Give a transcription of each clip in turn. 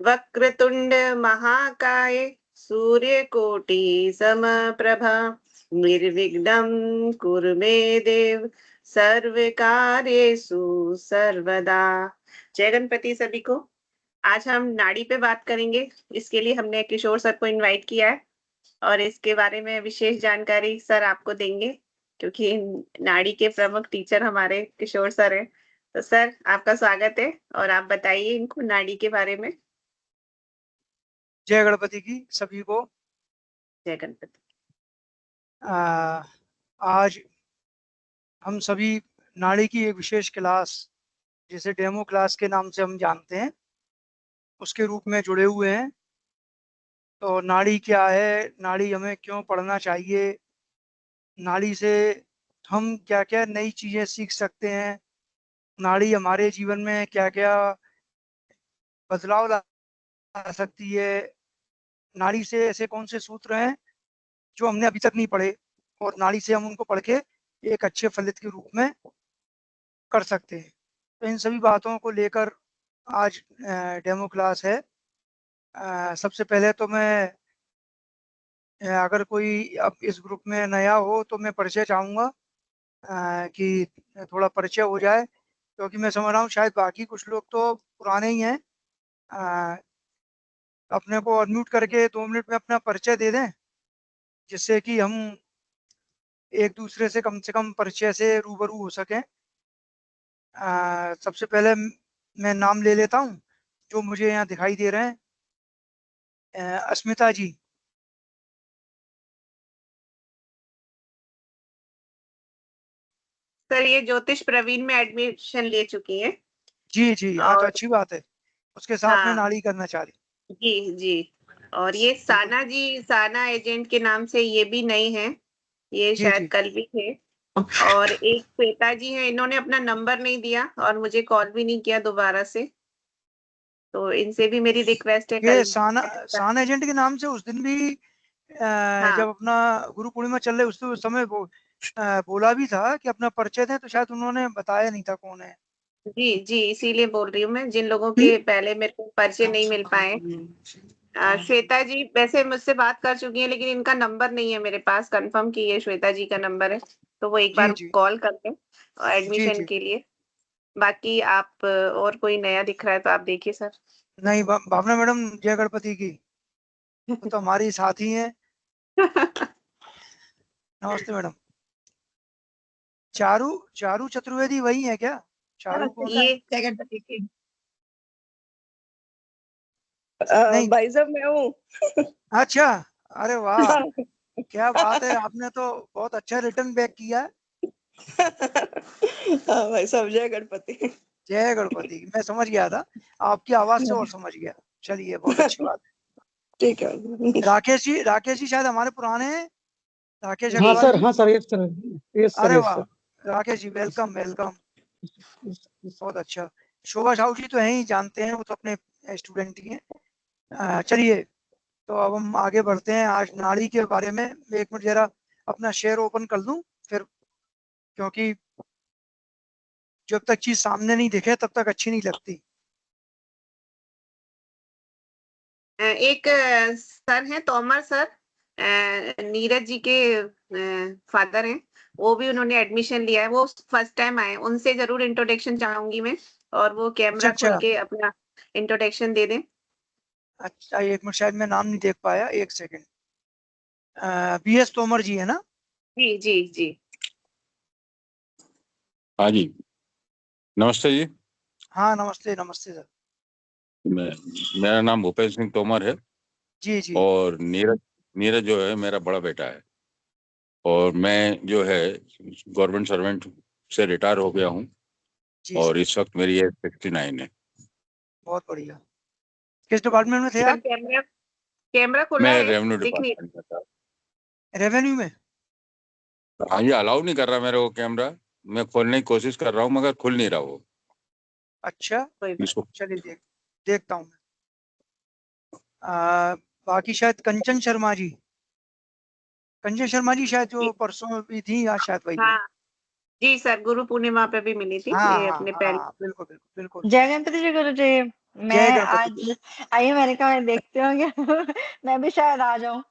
वक्रतुंड महाकाय सूर्यकोटि समप्रभा निर्विघ्नं कुरु मे देव सर्वकार्येषु सर्वदा। जय गणपति सभी को। आज हम नाड़ी पे बात करेंगे। इसके लिए हमने किशोर सर को इनवाइट किया है और इसके बारे में विशेष जानकारी सर आपको देंगे, क्योंकि नाड़ी के प्रमुख टीचर हमारे किशोर सर हैं। तो सर आपका स्वागत है और आप बताइए इनको नाड़ी के बारे में। जय गणपति की सभी को। जय गणपति। आज हम सभी नाड़ी की एक विशेष क्लास, जिसे डेमो क्लास के नाम से हम जानते हैं, उसके रूप में जुड़े हुए हैं। तो नाड़ी क्या है, नाड़ी हमें क्यों पढ़ना चाहिए, नाड़ी से हम क्या क्या नई चीज़ें सीख सकते हैं, नाड़ी हमारे जीवन में क्या क्या बदलाव ला सकती है, नाड़ी से ऐसे कौन से सूत्र हैं जो हमने अभी तक नहीं पढ़े और नाड़ी से हम उनको पढ़ के एक अच्छे फलित के रूप में कर सकते हैं। तो इन सभी बातों को लेकर आज डेमो क्लास है। सबसे पहले तो मैं अगर कोई अब इस ग्रुप में नया हो तो मैं परिचय चाहूँगा कि थोड़ा परिचय हो जाए, क्योंकि मैं समझ रहा हूँ शायद बाकी कुछ लोग तो पुराने ही हैं। अपने को अनम्यूट करके 2 मिनट में अपना परिचय दे दें, जिससे कि हम एक दूसरे से कम परिचय से रूबरू हो सकें। सबसे पहले मैं नाम ले लेता हूँ जो मुझे यहाँ दिखाई दे रहे हैं। अस्मिता जी। सर ये ज्योतिष प्रवीण में एडमिशन ले चुकी हैं। जी जी, हाँ तो और अच्छी बात है, उसके साथ में हाँ नाड़ी करना चाह रही। जी जी। और ये साना जी, साना एजेंट के नाम से ये भी नई हैं, ये जी शायद जी। कल भी थे। और एक श्वेता जी हैं, इन्होंने अपना नंबर नहीं दिया और मुझे कॉल भी नहीं किया दोबारा से, तो इनसे भी मेरी रिक्वेस्ट है ये कल। साना एजेंट के नाम से उस दिन भी हाँ जब अपना गुरु पूर्णिमा चल रही उस समय बोला भी था कि अपना परिचय दें, तो शायद उन्होंने बताया नहीं था कौन है। जी जी, इसीलिए बोल रही हूँ मैं, जिन लोगों के पहले मेरे को परिचय नहीं मिल पाए। श्वेता जी वैसे मुझसे बात कर चुकी हैं, लेकिन इनका नंबर नहीं है मेरे पास कंफर्म कि ये श्वेता जी का नंबर है, तो वो एक जी बार जी कॉल कर लें जी एडमिशन जी। के लिए। बाकी आप और कोई नया दिख रहा है तो आप देखिए सर। नहीं, भावना मैडम जय गणपति की, वो तो हमारी साथी हैं। नमस्ते मैडम। चारू चारू चतुर्वेदी वही है क्या? चारू कौन है? ये जगह देखिए। नहीं, भाई साहब मैं हूँ। अच्छा, अरे वाह, क्या बात है, आपने तो बहुत अच्छा रिटर्न बैक किया है। हाँ भाई साहब, जय गणपति। जय गणपति। मैं समझ गया था, आपकी आवाज से और समझ गया। चलिए, बहुत अच्छी बात ठीक है। है। राकेश जी शायद हमारे पुराने हैं, राकेश हाँ अग्रवाल सर, जी। हाँ sir, yes sir, yes sir, अरे यस वाह, sir. Rakesh ji welcome welcome, बहुत अच्छा। शोभा साहू जी तो हैं ही, जानते हैं, वो तो अपने स्टूडेंट ही हैं। चलिए, तो अब हम आगे बढ़ते हैं। आज नाड़ी के बारे में मैं 1 मिनट जरा अपना शेयर ओपन कर लूं, फिर, क्योंकि जब तक चीज सामने नहीं दिखे तब तक अच्छी नहीं लगती। एक सर हैं तोमर सर, नीरज जी के फादर हैं, वो भी उन्होंने एडमिशन लिया है, वो फर्स्ट टाइम आए, उनसे जरूर इंट्रोडक्शन चाहूंगी मैं, और वो अच्छा कैमरा खोल अच्छा के अपना इंट्रोडक्शन दे दें। अच्छा, 1 मिनट, शायद मैं नाम नहीं देख पाया, 1 सेकंड। BS तोमर जी है ना? जी जी जी। हाँ जी, नमस्ते जी। हाँ, नमस्ते नमस्ते सर। मेरा नाम भूपेश सिंह तोमर है जी जी और नीरज नीरज जो है मेरा बड़ा बेटा है, और मैं जो है गवर्नमेंट सर्वेंट से रिटायर हो गया हूँ जी और सर, इस वक्त मेरी एज 69 है। बहुत बढ़िया। किस डिपार्टमेंट में थे सर आप? कैमरा कैमरा खुला मैं है, रेवेन्यू दिख नहीं। डिपार्टमेंट में था। रेवेन्यू में? हाँ, ये अलाउ नहीं कर रहा मेरे को कैमरा, मैं खोलने की कोशिश कर रहा हूँ मगर खुल नहीं रहा वो। अच्छा, कोई बात। इसको चलिए देखता हूँ मैं। बाकी शायद कंचन शर्मा जी, कंचन शर्मा जी शायद जो परसों भी थी, आज शायद वही है। हाँ जी सर, गुरु पूर्णिमा पे भी मिली थी हाँ ये हाँ अपने हाँ पहले। हाँ, बिल्कुल बिल्कुल बिल्कुल। जय गणपति जी, गुरु जी। जय मैं गणपति। आज आई हूँ, मैंने कहा मैं देखती हूँ क्या मैं भी शायद आ जाऊँ।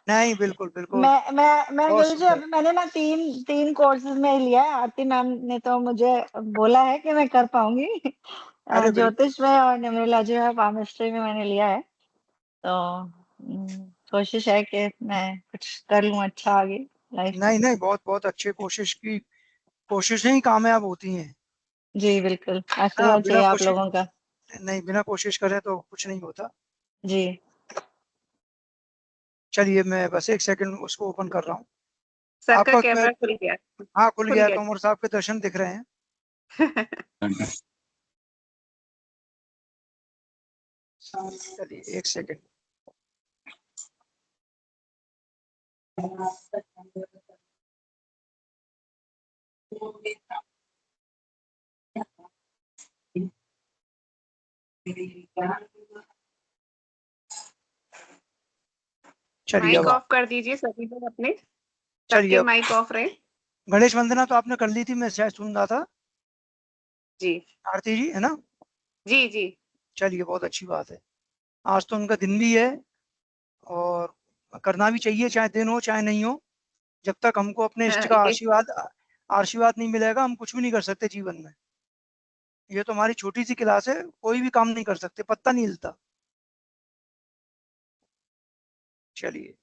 नहीं, बिल्कुल बिल्कुल, मैं बहुत गुरु जी, सुंदर। अभी मैंने ना तीन कोर्सेज में लिया है। आरती मैम ने तो मुझे बोला है कि मैं कर पाऊंगी। अरे बिल्कुल, ज्योतिष में और न्यूमरोलॉजी में, पामिस्ट्री में मैंने लिया है। तो कोशिश है कि मैं कुछ कर लूँ अच्छा आगे लाइफ में। नहीं नहीं, बहुत बहुत अच्छे, कोशिशें ही कामयाब होती हैं। जी बिल्कुल, हाँ, आशीर्वाद बिना चाहिए आप कोशिश, लोगों का। नहीं, बिना कोशिश करें तो कुछ नहीं होता। जी। चलिए, मैं बस एक सेकंड उसको ओपन कर रहा हूँ। सर का आपका मैं, कैमरा खुल गया। हाँ, खुल खुल गया, गया। तोमर साहब के दर्शन दिख रहे हैं। चलिए एक सेकंड। चलिए माइक अब ऑफ कर दीजिए सभी लोग अपने, चलिए सबके अब माइक ऑफ रहे। गणेश वंदना तो आपने कर ली थी, मैं शायद सुन रहा था, जी आरती जी, है ना? जी जी। चलिए, बहुत अच्छी बात है। आज तो उनका दिन भी है, और करना भी चाहिए, चाहे दिन हो चाहे नहीं हो। जब तक हमको अपने इष्ट का ये आशीर्वाद आशीर्वाद नहीं मिलेगा, हम कुछ भी नहीं कर सकते जीवन में। ये तो हमारी छोटी सी क्लास है, कोई भी काम नहीं कर सकते, पत्ता नहीं हिलता। चलिए,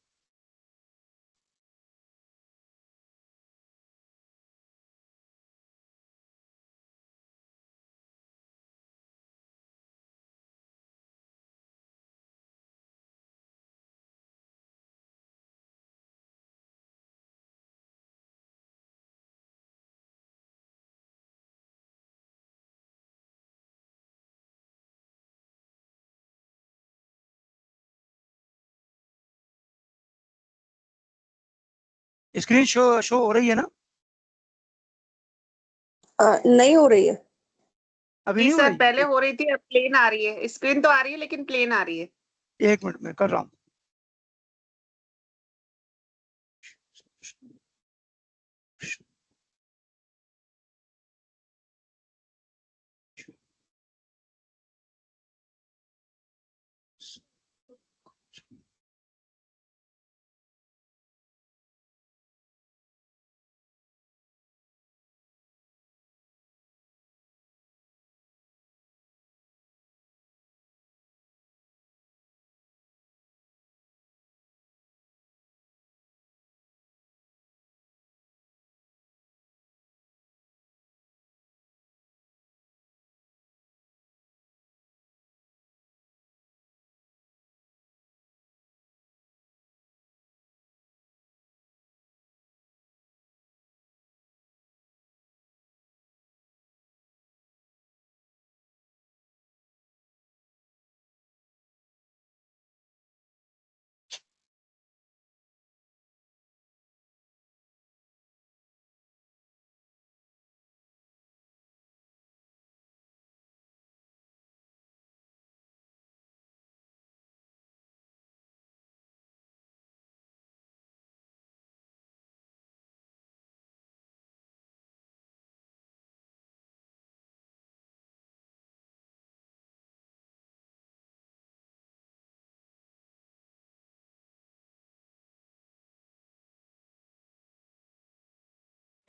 स्क्रीन शो हो रही है ना? नहीं हो रही है। अभी जी नहीं हो सर, पहले रही? हो रही थी, अब प्लेन आ रही है। स्क्रीन तो आ रही है लेकिन प्लेन आ रही है। एक मिनट में कर रहा हूँ।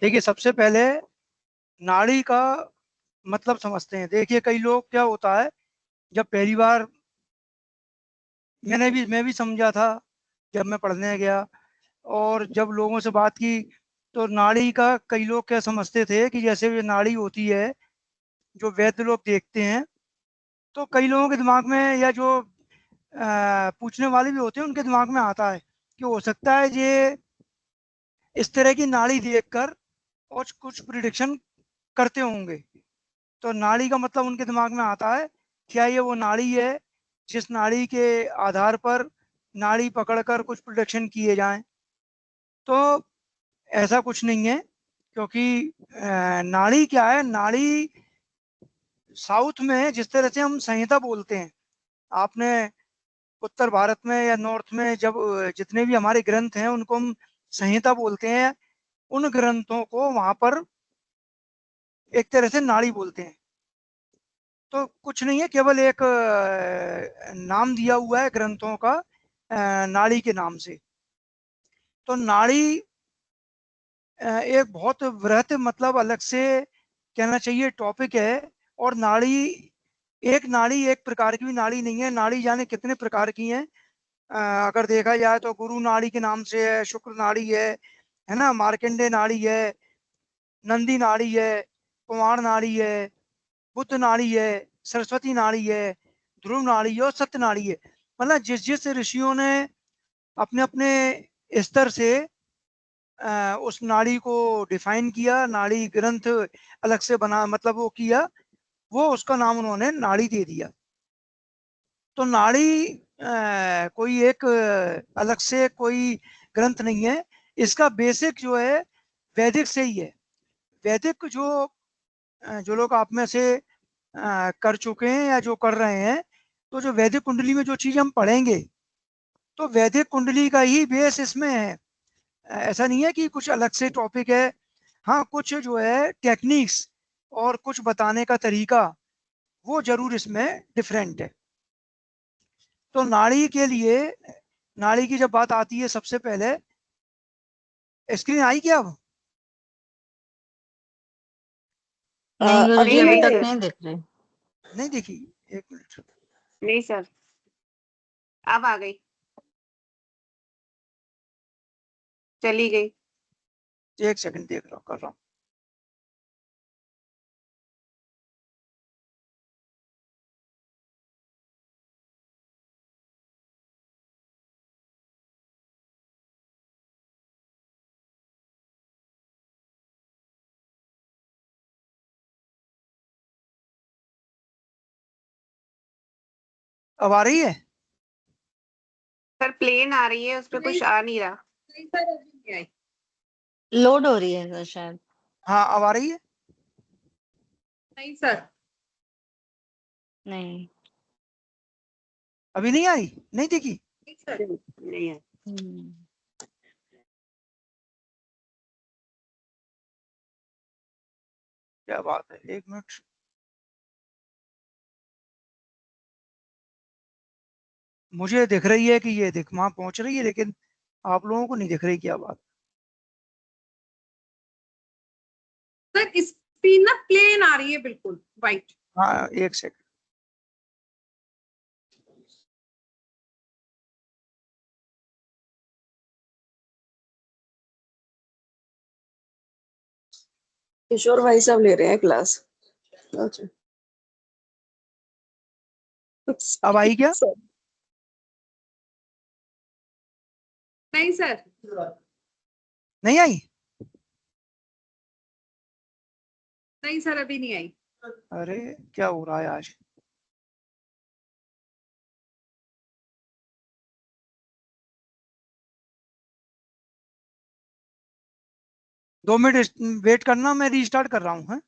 देखिए, सबसे पहले नाड़ी का मतलब समझते हैं। देखिए, कई लोग, क्या होता है, जब पहली बार मैं भी समझा था जब मैं पढ़ने गया, और जब लोगों से बात की, तो नाड़ी का कई लोग क्या समझते थे कि जैसे ये नाड़ी होती है, जो वैद्य लोग देखते हैं, तो कई लोगों के दिमाग में, या जो पूछने वाले भी होते हैं, उनके दिमाग में आता है कि हो सकता है ये इस तरह की नाड़ी देखकर और कुछ प्रिडिक्शन करते होंगे। तो नाड़ी का मतलब उनके दिमाग में आता है, क्या ये वो नाड़ी है जिस नाड़ी के आधार पर नाड़ी पकड़कर कुछ प्रोडक्शन किए जाएं? तो ऐसा कुछ नहीं है, क्योंकि नाड़ी क्या है, नाड़ी साउथ में जिस तरह से हम संहिता बोलते हैं, आपने उत्तर भारत में या नॉर्थ में, जब जितने भी हमारे ग्रंथ हैं उनको हम संहिता बोलते हैं, उन ग्रंथों को वहां पर एक तरह से नाड़ी बोलते हैं। तो कुछ नहीं है, केवल एक नाम दिया हुआ है ग्रंथों का नाड़ी के नाम से। तो नाड़ी एक बहुत वृहत, मतलब अलग से कहना चाहिए टॉपिक है। और नाड़ी, एक प्रकार की भी नाड़ी नहीं है, नाड़ी जाने कितने प्रकार की हैं। अगर देखा जाए तो गुरु नाड़ी के नाम से है, शुक्र नाड़ी है ना, मार्कंडे नाड़ी है, नंदी नाड़ी है, कुमार नाड़ी है, बुद्ध नाड़ी है, सरस्वती नाड़ी है, ध्रुव नाड़ी है और सत्य नाड़ी है। मतलब जिस जिस ऋषियों ने अपने अपने स्तर से उस नाड़ी को डिफाइन किया, नाड़ी ग्रंथ अलग से बना, मतलब वो किया, वो उसका नाम उन्होंने नाड़ी दे दिया। तो नाड़ी कोई एक अलग से कोई ग्रंथ नहीं है, इसका बेसिक जो है वैदिक से ही है। वैदिक जो लोग आप में से कर चुके हैं या जो कर रहे हैं, तो जो वैदिक कुंडली में जो चीज हम पढ़ेंगे, तो वैदिक कुंडली का ही बेस इसमें है। ऐसा नहीं है कि कुछ अलग से टॉपिक है। हाँ, कुछ जो है टेक्निक्स और कुछ बताने का तरीका, वो जरूर इसमें डिफरेंट है। तो नाड़ी के लिए, नाड़ी की जब बात आती है, सबसे पहले स्क्रीन आई क्या अब? नहीं गुरुजी, अभी अभी नहीं तक है। नहीं दिख रही। नहीं देखी? एक मिनट। नहीं सर, अब आ गई, चली गई। एक सेकंड, देख रहा हूँ, कर रहा हूँ। अब आ रही है? सर प्लेन आ रही है, उस पर कुछ आ नहीं रहा। लोड हो रही है सर शायद। हाँ, अब आ रही है। नहीं सर, नहीं। अभी नहीं आई? नहीं देखी? नहीं है। हम्म। क्या बात है, एक मिनट। मुझे दिख रही है कि ये दिख वहां पहुंच रही है, लेकिन आप लोगों को नहीं दिख रही, क्या बात? सर स्क्रीन ना प्लेन आ रही है, बिल्कुल वाइट। हाँ, एक सेकंड। किशोर भाई साहब ले रहे हैं क्लास। अच्छा। अब आई क्या? नहीं सर, नहीं आई? नहीं सर, अभी नहीं आई। अरे, क्या हो रहा है आज? दो मिनट वेट करना, मैं रीस्टार्ट कर रहा हूँ। हाँ।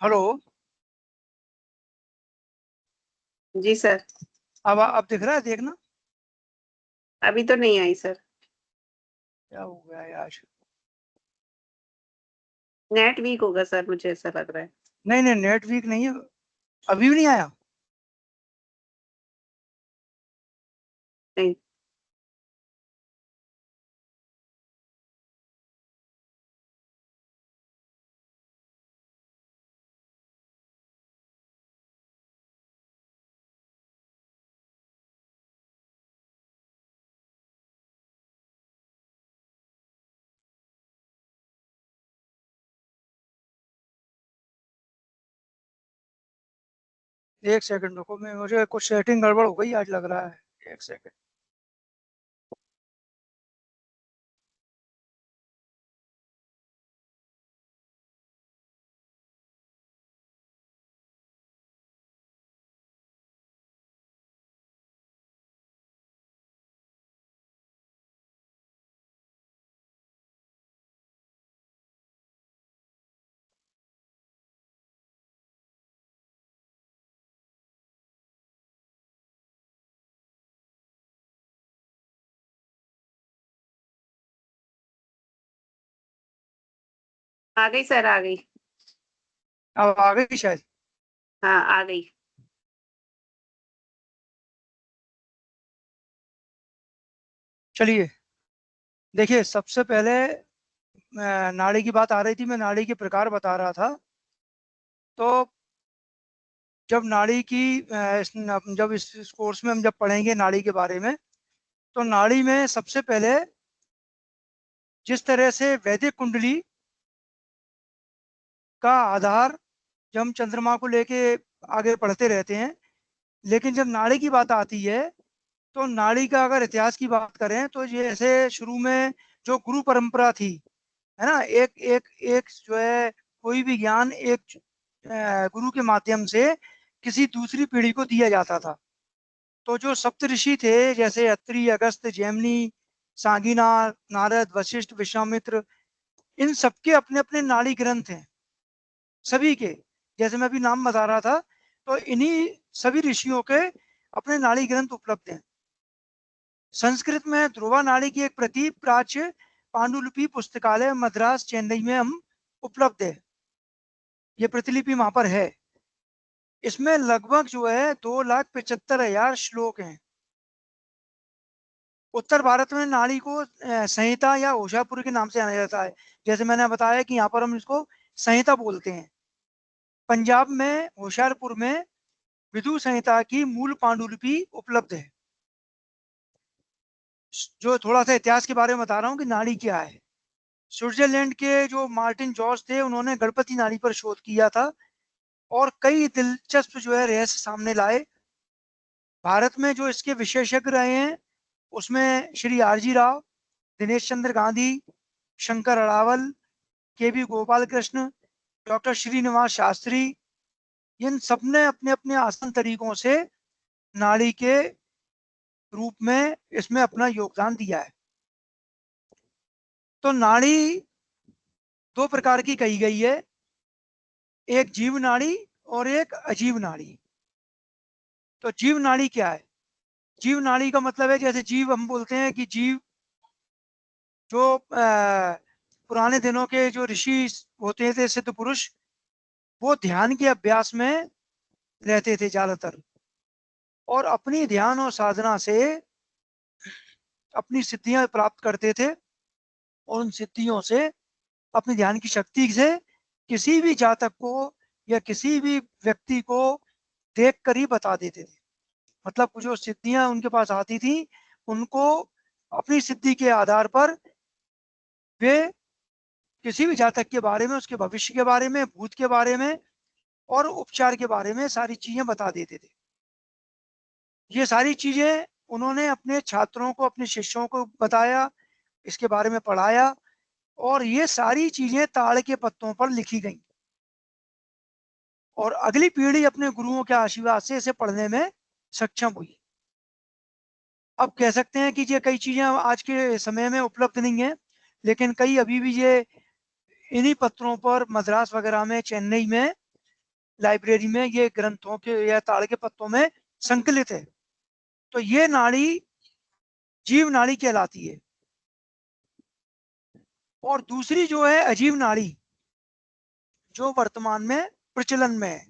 हेलो, जी सर। अब दिख रहा है? देखना अभी तो नहीं आई सर। क्या हो गया है आज। नेट वीक होगा सर, मुझे ऐसा लग रहा है। नहीं नहीं, नेट वीक नहीं है, अभी भी नहीं आया। नहीं। एक सेकंड रुको, मुझे कुछ सेटिंग गड़बड़ हो गई आज लग रहा है। एक सेकंड। आ गई सर, आ गई। अब आ गई शायद। हाँ, आ गई। चलिए, देखिए सबसे पहले नाड़ी की बात आ रही थी, मैं नाड़ी के प्रकार बता रहा था। तो जब नाड़ी की जब इस कोर्स में हम जब पढ़ेंगे नाड़ी के बारे में, तो नाड़ी में सबसे पहले जिस तरह से वैदिक कुंडली का आधार, जब हम चंद्रमा को लेके आगे पढ़ते रहते हैं, लेकिन जब नाड़ी की बात आती है तो नाड़ी का अगर इतिहास की बात करें तो ये ऐसे शुरू में जो गुरु परंपरा थी, है ना, एक एक एक जो है कोई भी ज्ञान एक गुरु के माध्यम से किसी दूसरी पीढ़ी को दिया जाता था। तो जो सप्त ऋषि थे, जैसे अत्रि, अगस्त्य, जैमिनी, सांगीना, नारद, वशिष्ठ, विश्वामित्र, इन सबके अपने अपने नाड़ी ग्रंथ हैं सभी के। जैसे मैं अभी नाम बता रहा था, तो इन्हीं सभी ऋषियों के अपने नाड़ी ग्रंथ उपलब्ध हैं। संस्कृत में ध्रुवा नाड़ी की एक प्रति प्राच्य पांडुलिपि पुस्तकालय मद्रास चेन्नई में हम उपलब्ध है। ये प्रतिलिपि वहां पर है। इसमें लगभग जो है 2,75,000 श्लोक हैं। उत्तर भारत में नाड़ी को संहिता या होशापुर के नाम से जाना जाता है। जैसे मैंने बताया कि यहाँ पर हम इसको संहिता बोलते हैं। पंजाब में होशियारपुर में विदु संहिता की मूल पांडुलिपि उपलब्ध है। जो थोड़ा सा इतिहास के बारे में बता रहा हूँ कि नाड़ी क्या है। स्विट्जरलैंड के जो मार्टिन जॉर्ज थे, उन्होंने गणपति नाड़ी पर शोध किया था और कई दिलचस्प जो है रहस्य सामने लाए। भारत में जो इसके विशेषज्ञ रहे हैं उसमें श्री आरजी राव, दिनेश चंद्र गांधी, शंकर अड़ावल, के बी गोपाल कृष्ण, डॉक्टर श्रीनिवास शास्त्री, इन सबने अपने अपने आसान तरीकों से नाड़ी के रूप में इसमें अपना योगदान दिया है। तो नाड़ी दो प्रकार की कही गई है, एक जीव नाड़ी और एक अजीव नाड़ी। तो जीव नाड़ी क्या है? जीव नाड़ी का मतलब है, जैसे जीव हम बोलते हैं कि जीव जो पुराने दिनों के जो ऋषि होते थे, सिद्ध पुरुष, वो ध्यान के अभ्यास में रहते थे ज्यादातर, और अपनी ध्यान और साधना से अपनी सिद्धियां प्राप्त करते थे, और उन सिद्धियों से, अपनी ध्यान की शक्ति से किसी भी जातक को या किसी भी व्यक्ति को देख कर ही बता देते थे। मतलब जो सिद्धियां उनके पास आती थी, उनको अपनी सिद्धि के आधार पर वे किसी भी जातक के बारे में, उसके भविष्य के बारे में, भूत के बारे में और उपचार के बारे में सारी चीजें बता देते थे। ये सारी चीजें उन्होंने अपने छात्रों को, अपने शिष्यों को बताया, इसके बारे में पढ़ाया, और ये सारी चीजें ताड़ के पत्तों पर लिखी गई, और अगली पीढ़ी अपने गुरुओं के आशीर्वाद से इसे पढ़ने में सक्षम हुई। अब कह सकते हैं कि ये कई चीजें आज के समय में उपलब्ध नहीं है, लेकिन कई अभी भी ये इन्हीं पत्रों पर मद्रास वगैरह में, चेन्नई में लाइब्रेरी में ये ग्रंथों के या ताड़ के पत्तों में संकलित है। तो ये नाड़ी जीव नाड़ी कहलाती है। और दूसरी जो है अजीव नाड़ी, जो वर्तमान में प्रचलन में है।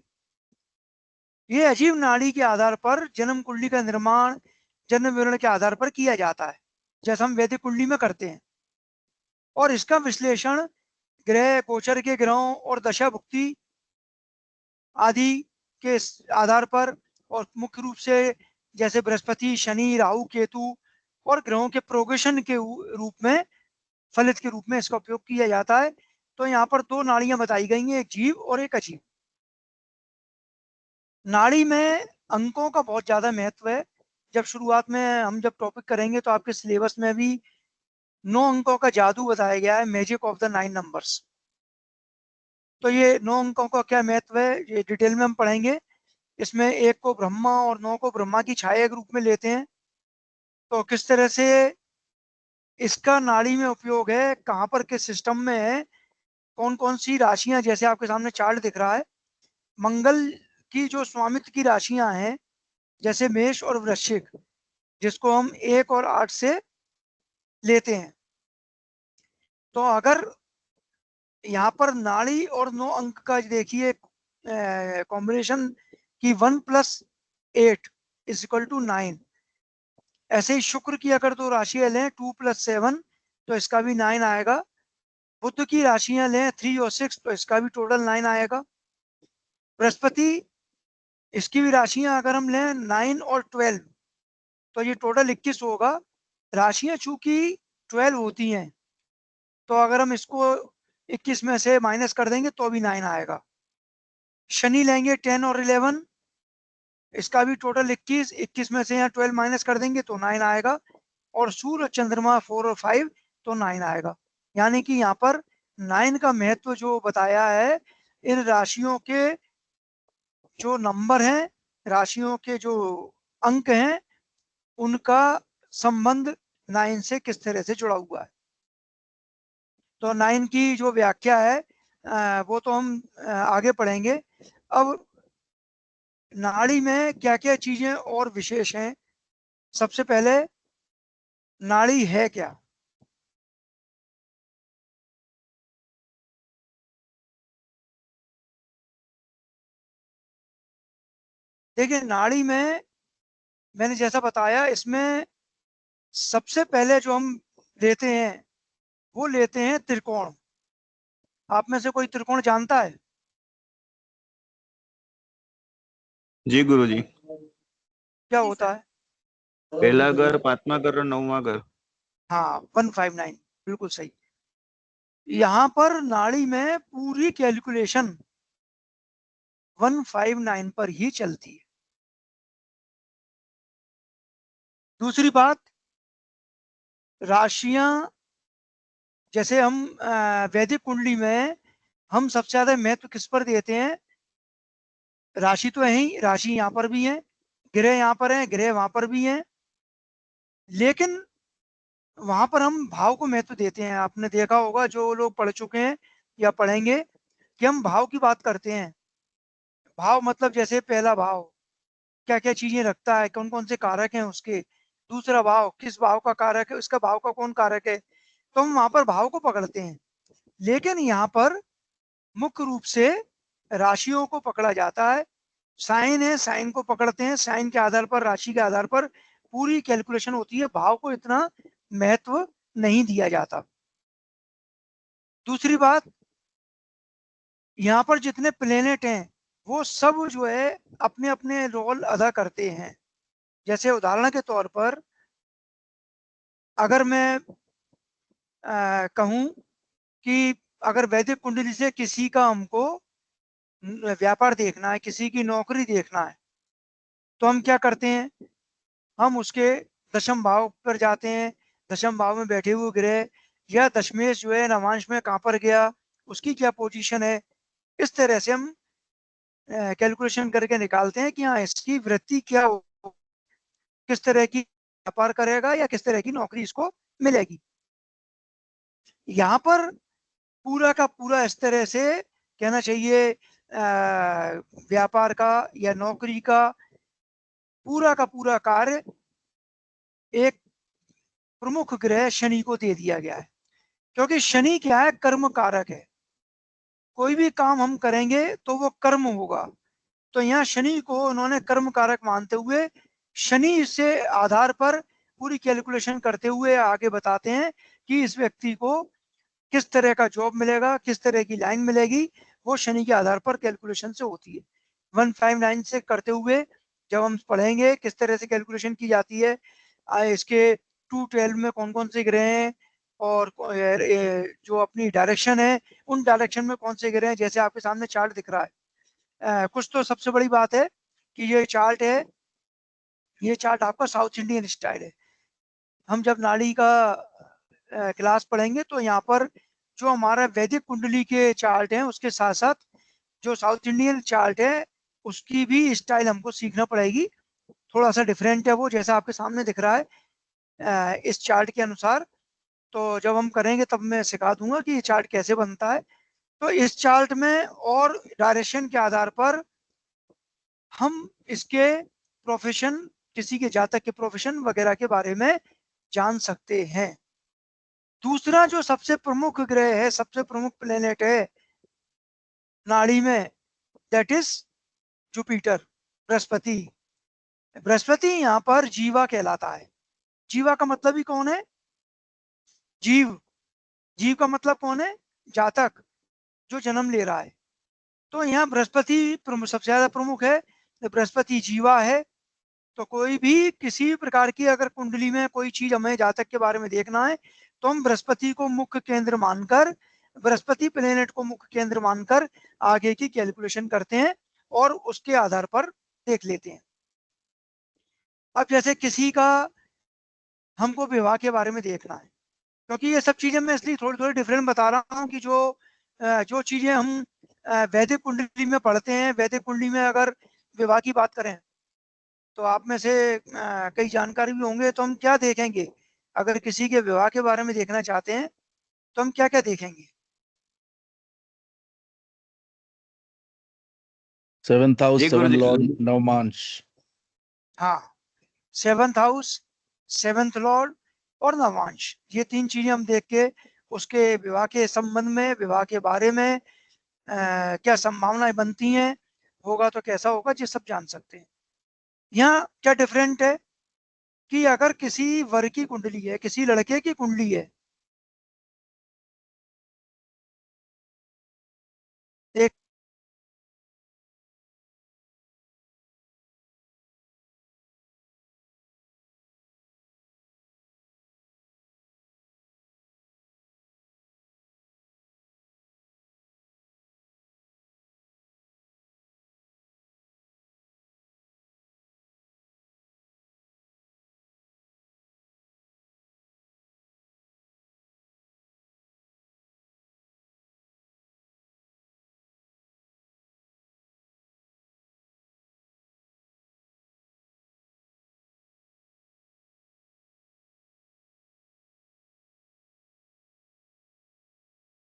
ये अजीव नाड़ी के आधार पर जन्म कुंडली का निर्माण जन्म विवरण के आधार पर किया जाता है, जैसा हम वैदिक कुंडली में करते हैं। और इसका विश्लेषण ग्रह गोचर के ग्रहों और दशा भुक्ति आदि के आधार पर, और मुख्य रूप से जैसे बृहस्पति, शनि, राहु, केतु और ग्रहों के प्रोग्रेशन के रूप में, फलित के रूप में इसका उपयोग किया जाता है। तो यहाँ पर दो नाड़ियां बताई गई हैं, एक जीव और एक अजीव। नाड़ी में अंकों का बहुत ज्यादा महत्व है। जब शुरुआत में हम जब टॉपिक करेंगे तो आपके सिलेबस में भी 9 अंकों का जादू बताया गया है, मैजिक ऑफ द 9 नंबर्स। तो ये 9 अंकों का क्या महत्व है ये डिटेल में हम पढ़ेंगे। इसमें 1 को ब्रह्मा और 9 को ब्रह्मा की छाया के रूप में लेते हैं। तो किस तरह से इसका नाड़ी में उपयोग है, कहाँ पर किस सिस्टम में है, कौन कौन सी राशियां, जैसे आपके सामने चार्ट दिख रहा है, मंगल की जो स्वामित्व की राशियां हैं, जैसे मेष और वृश्चिक, जिसको हम 1 और 8 से लेते हैं। तो अगर यहाँ पर नाड़ी और 9 अंक का देखिए कॉम्बिनेशन की 1 + 8 = 9। ऐसे ही शुक्र की अगर दो राशियां लें 2 + 7 तो इसका भी 9 आएगा। बुध की राशियां लें 3 और 6 तो इसका भी टोटल 9 आएगा। बृहस्पति, इसकी भी राशियां अगर हम लें 9 और 12 तो ये टोटल 21 होगा। राशियां चूंकि 12 होती हैं तो अगर हम इसको 21 में से माइनस कर देंगे तो भी 9 आएगा। शनि लेंगे 10 और 11, इसका भी टोटल 21, 21 में से यहाँ 12 माइनस कर देंगे तो 9 आएगा। और सूर्य चंद्रमा 4 और 5 तो 9 आएगा। यानी कि यहाँ पर 9 का महत्व जो बताया है, इन राशियों के जो नंबर हैं, राशियों के जो अंक हैं, उनका संबंध 9 से किस तरह से जुड़ा हुआ है। तो 9 की जो व्याख्या है वो तो हम आगे पढ़ेंगे। अब नाड़ी में क्या क्या चीजें और विशेष हैं। सबसे पहले नाड़ी है क्या। देखिए, नाड़ी में मैंने जैसा बताया, इसमें सबसे पहले जो हम लेते हैं वो लेते हैं त्रिकोण। आप में से कोई त्रिकोण जानता है? जी गुरुजी। क्या होता है? पहला घर, 5वां घर और 9वां घर। हाँ, 159 बिल्कुल सही। यहाँ पर नाड़ी में पूरी कैलकुलेशन 159 पर ही चलती है। दूसरी बात, राशियां, जैसे हम वैदिक कुंडली में हम सबसे ज्यादा महत्व किस पर देते हैं। राशि तो है ही, राशि यहाँ पर भी है, ग्रह यहाँ पर है, ग्रह वहां पर भी है, लेकिन वहां पर हम भाव को महत्व देते हैं। आपने देखा होगा, जो लोग पढ़ चुके हैं या पढ़ेंगे, कि हम भाव की बात करते हैं। भाव मतलब जैसे पहला भाव क्या क्या चीजें रखता है, कौन कौन से कारक हैं उसके। दूसरा भाव किस भाव का कारक है, उसका भाव का कौन कारक है, तो हम वहां पर भाव को पकड़ते हैं। लेकिन यहाँ पर मुख्य रूप से राशियों को पकड़ा जाता है। साइन है, साइन को पकड़ते हैं, साइन के आधार पर, राशि के आधार पर पूरी कैलकुलेशन होती है। भाव को इतना महत्व नहीं दिया जाता। दूसरी बात, यहाँ पर जितने प्लेनेट हैं वो सब जो है अपने अपने रोल अदा करते हैं। जैसे उदाहरण के तौर पर अगर मैं कहूँ कि अगर वैदिक कुंडली से किसी का हमको व्यापार देखना है, किसी की नौकरी देखना है, तो हम क्या करते हैं, हम उसके दशम भाव पर जाते हैं। दशम भाव में बैठे हुए ग्रह या दशमेश जो है नवांश में कहाँ पर गया, उसकी क्या पोजीशन है, इस तरह से हम कैलकुलेशन करके निकालते हैं कि हाँ इसकी वृत्ति क्या हो, किस तरह की व्यापार करेगा या किस तरह की नौकरी इसको मिलेगी। यहाँ पर पूरा का पूरा इस तरह से कहना चाहिए व्यापार का या नौकरी का पूरा कार्य एक प्रमुख ग्रह शनि को दे दिया गया है, क्योंकि शनि क्या है, कर्म कारक है। कोई भी काम हम करेंगे तो वो कर्म होगा, तो यहाँ शनि को उन्होंने कर्म कारक मानते हुए शनि से आधार पर पूरी कैलकुलेशन करते हुए आगे बताते हैं कि इस व्यक्ति को किस तरह का जॉब मिलेगा, किस तरह की लाइन मिलेगी, वो शनि के आधार पर कैलकुलेशन से होती है। 159 से करते हुए जब हम पढ़ेंगे किस तरह से कैलकुलेशन की जाती है, इसके 212 में कौन कौन से ग्रह हैं और जो अपनी डायरेक्शन है उन डायरेक्शन में कौन से ग्रह हैं, जैसे आपके सामने चार्ट दिख रहा है। कुछ तो सबसे बड़ी बात है कि ये चार्ट है, ये चार्ट आपका साउथ इंडियन स्टाइल है। हम जब नाड़ी का क्लास पढ़ेंगे तो यहाँ पर जो हमारा वैदिक कुंडली के चार्ट हैं उसके साथ साथ जो साउथ इंडियन चार्ट है उसकी भी स्टाइल हमको सीखना पड़ेगी। थोड़ा सा डिफरेंट है वो, जैसा आपके सामने दिख रहा है इस चार्ट के अनुसार। तो जब हम करेंगे तब मैं सिखा दूंगा कि ये चार्ट कैसे बनता है। तो इस चार्ट में और डायरेक्शन के आधार पर हम इसके प्रोफेशन, किसी के जातक के प्रोफेशन वगैरह के बारे में जान सकते हैं। दूसरा जो सबसे प्रमुख ग्रह है, सबसे प्रमुख प्लेनेट है नाड़ी में, that is Jupiter, Brihaspati. Brihaspati यहाँ पर जीवा कहलाता है। जीवा का मतलब ही कौन है? जीव। जीव का मतलब कौन है? जातक, जो जन्म ले रहा है। तो यहाँ बृहस्पति सबसे ज्यादा प्रमुख है। बृहस्पति जीवा है, तो कोई भी किसी प्रकार की अगर कुंडली में कोई चीज हमें जातक के बारे में देखना है तो हम बृहस्पति को मुख्य केंद्र मानकर, बृहस्पति प्लेनेट को मुख्य केंद्र मानकर आगे की कैलकुलेशन करते हैं और उसके आधार पर देख लेते हैं। अब जैसे किसी का हमको विवाह के बारे में देखना है, क्योंकि ये सब चीजें मैं इसलिए थोड़ी थोड़ी डिफरेंट बता रहा हूँ कि जो चीजें हम वैदिक कुंडली में पढ़ते हैं, वैदिक कुंडली में अगर विवाह की बात करें तो आप में से कई जानकारी भी होंगे, तो हम क्या देखेंगे अगर किसी के विवाह के बारे में देखना चाहते हैं तो हम क्या क्या देखेंगे? 7th हाउस, जी गुरु 7 जी। लॉर्ड, नवमांश। हाँ, 7th हाउस, 7th लॉर्ड और नवांश, ये तीन चीजें हम देख के उसके विवाह के संबंध में, विवाह के बारे में क्या संभावनाएं बनती हैं, होगा तो कैसा होगा, ये सब जान सकते हैं। यहाँ क्या डिफरेंट है कि अगर किसी वर की कुंडली है, किसी लड़के की कुंडली है, एक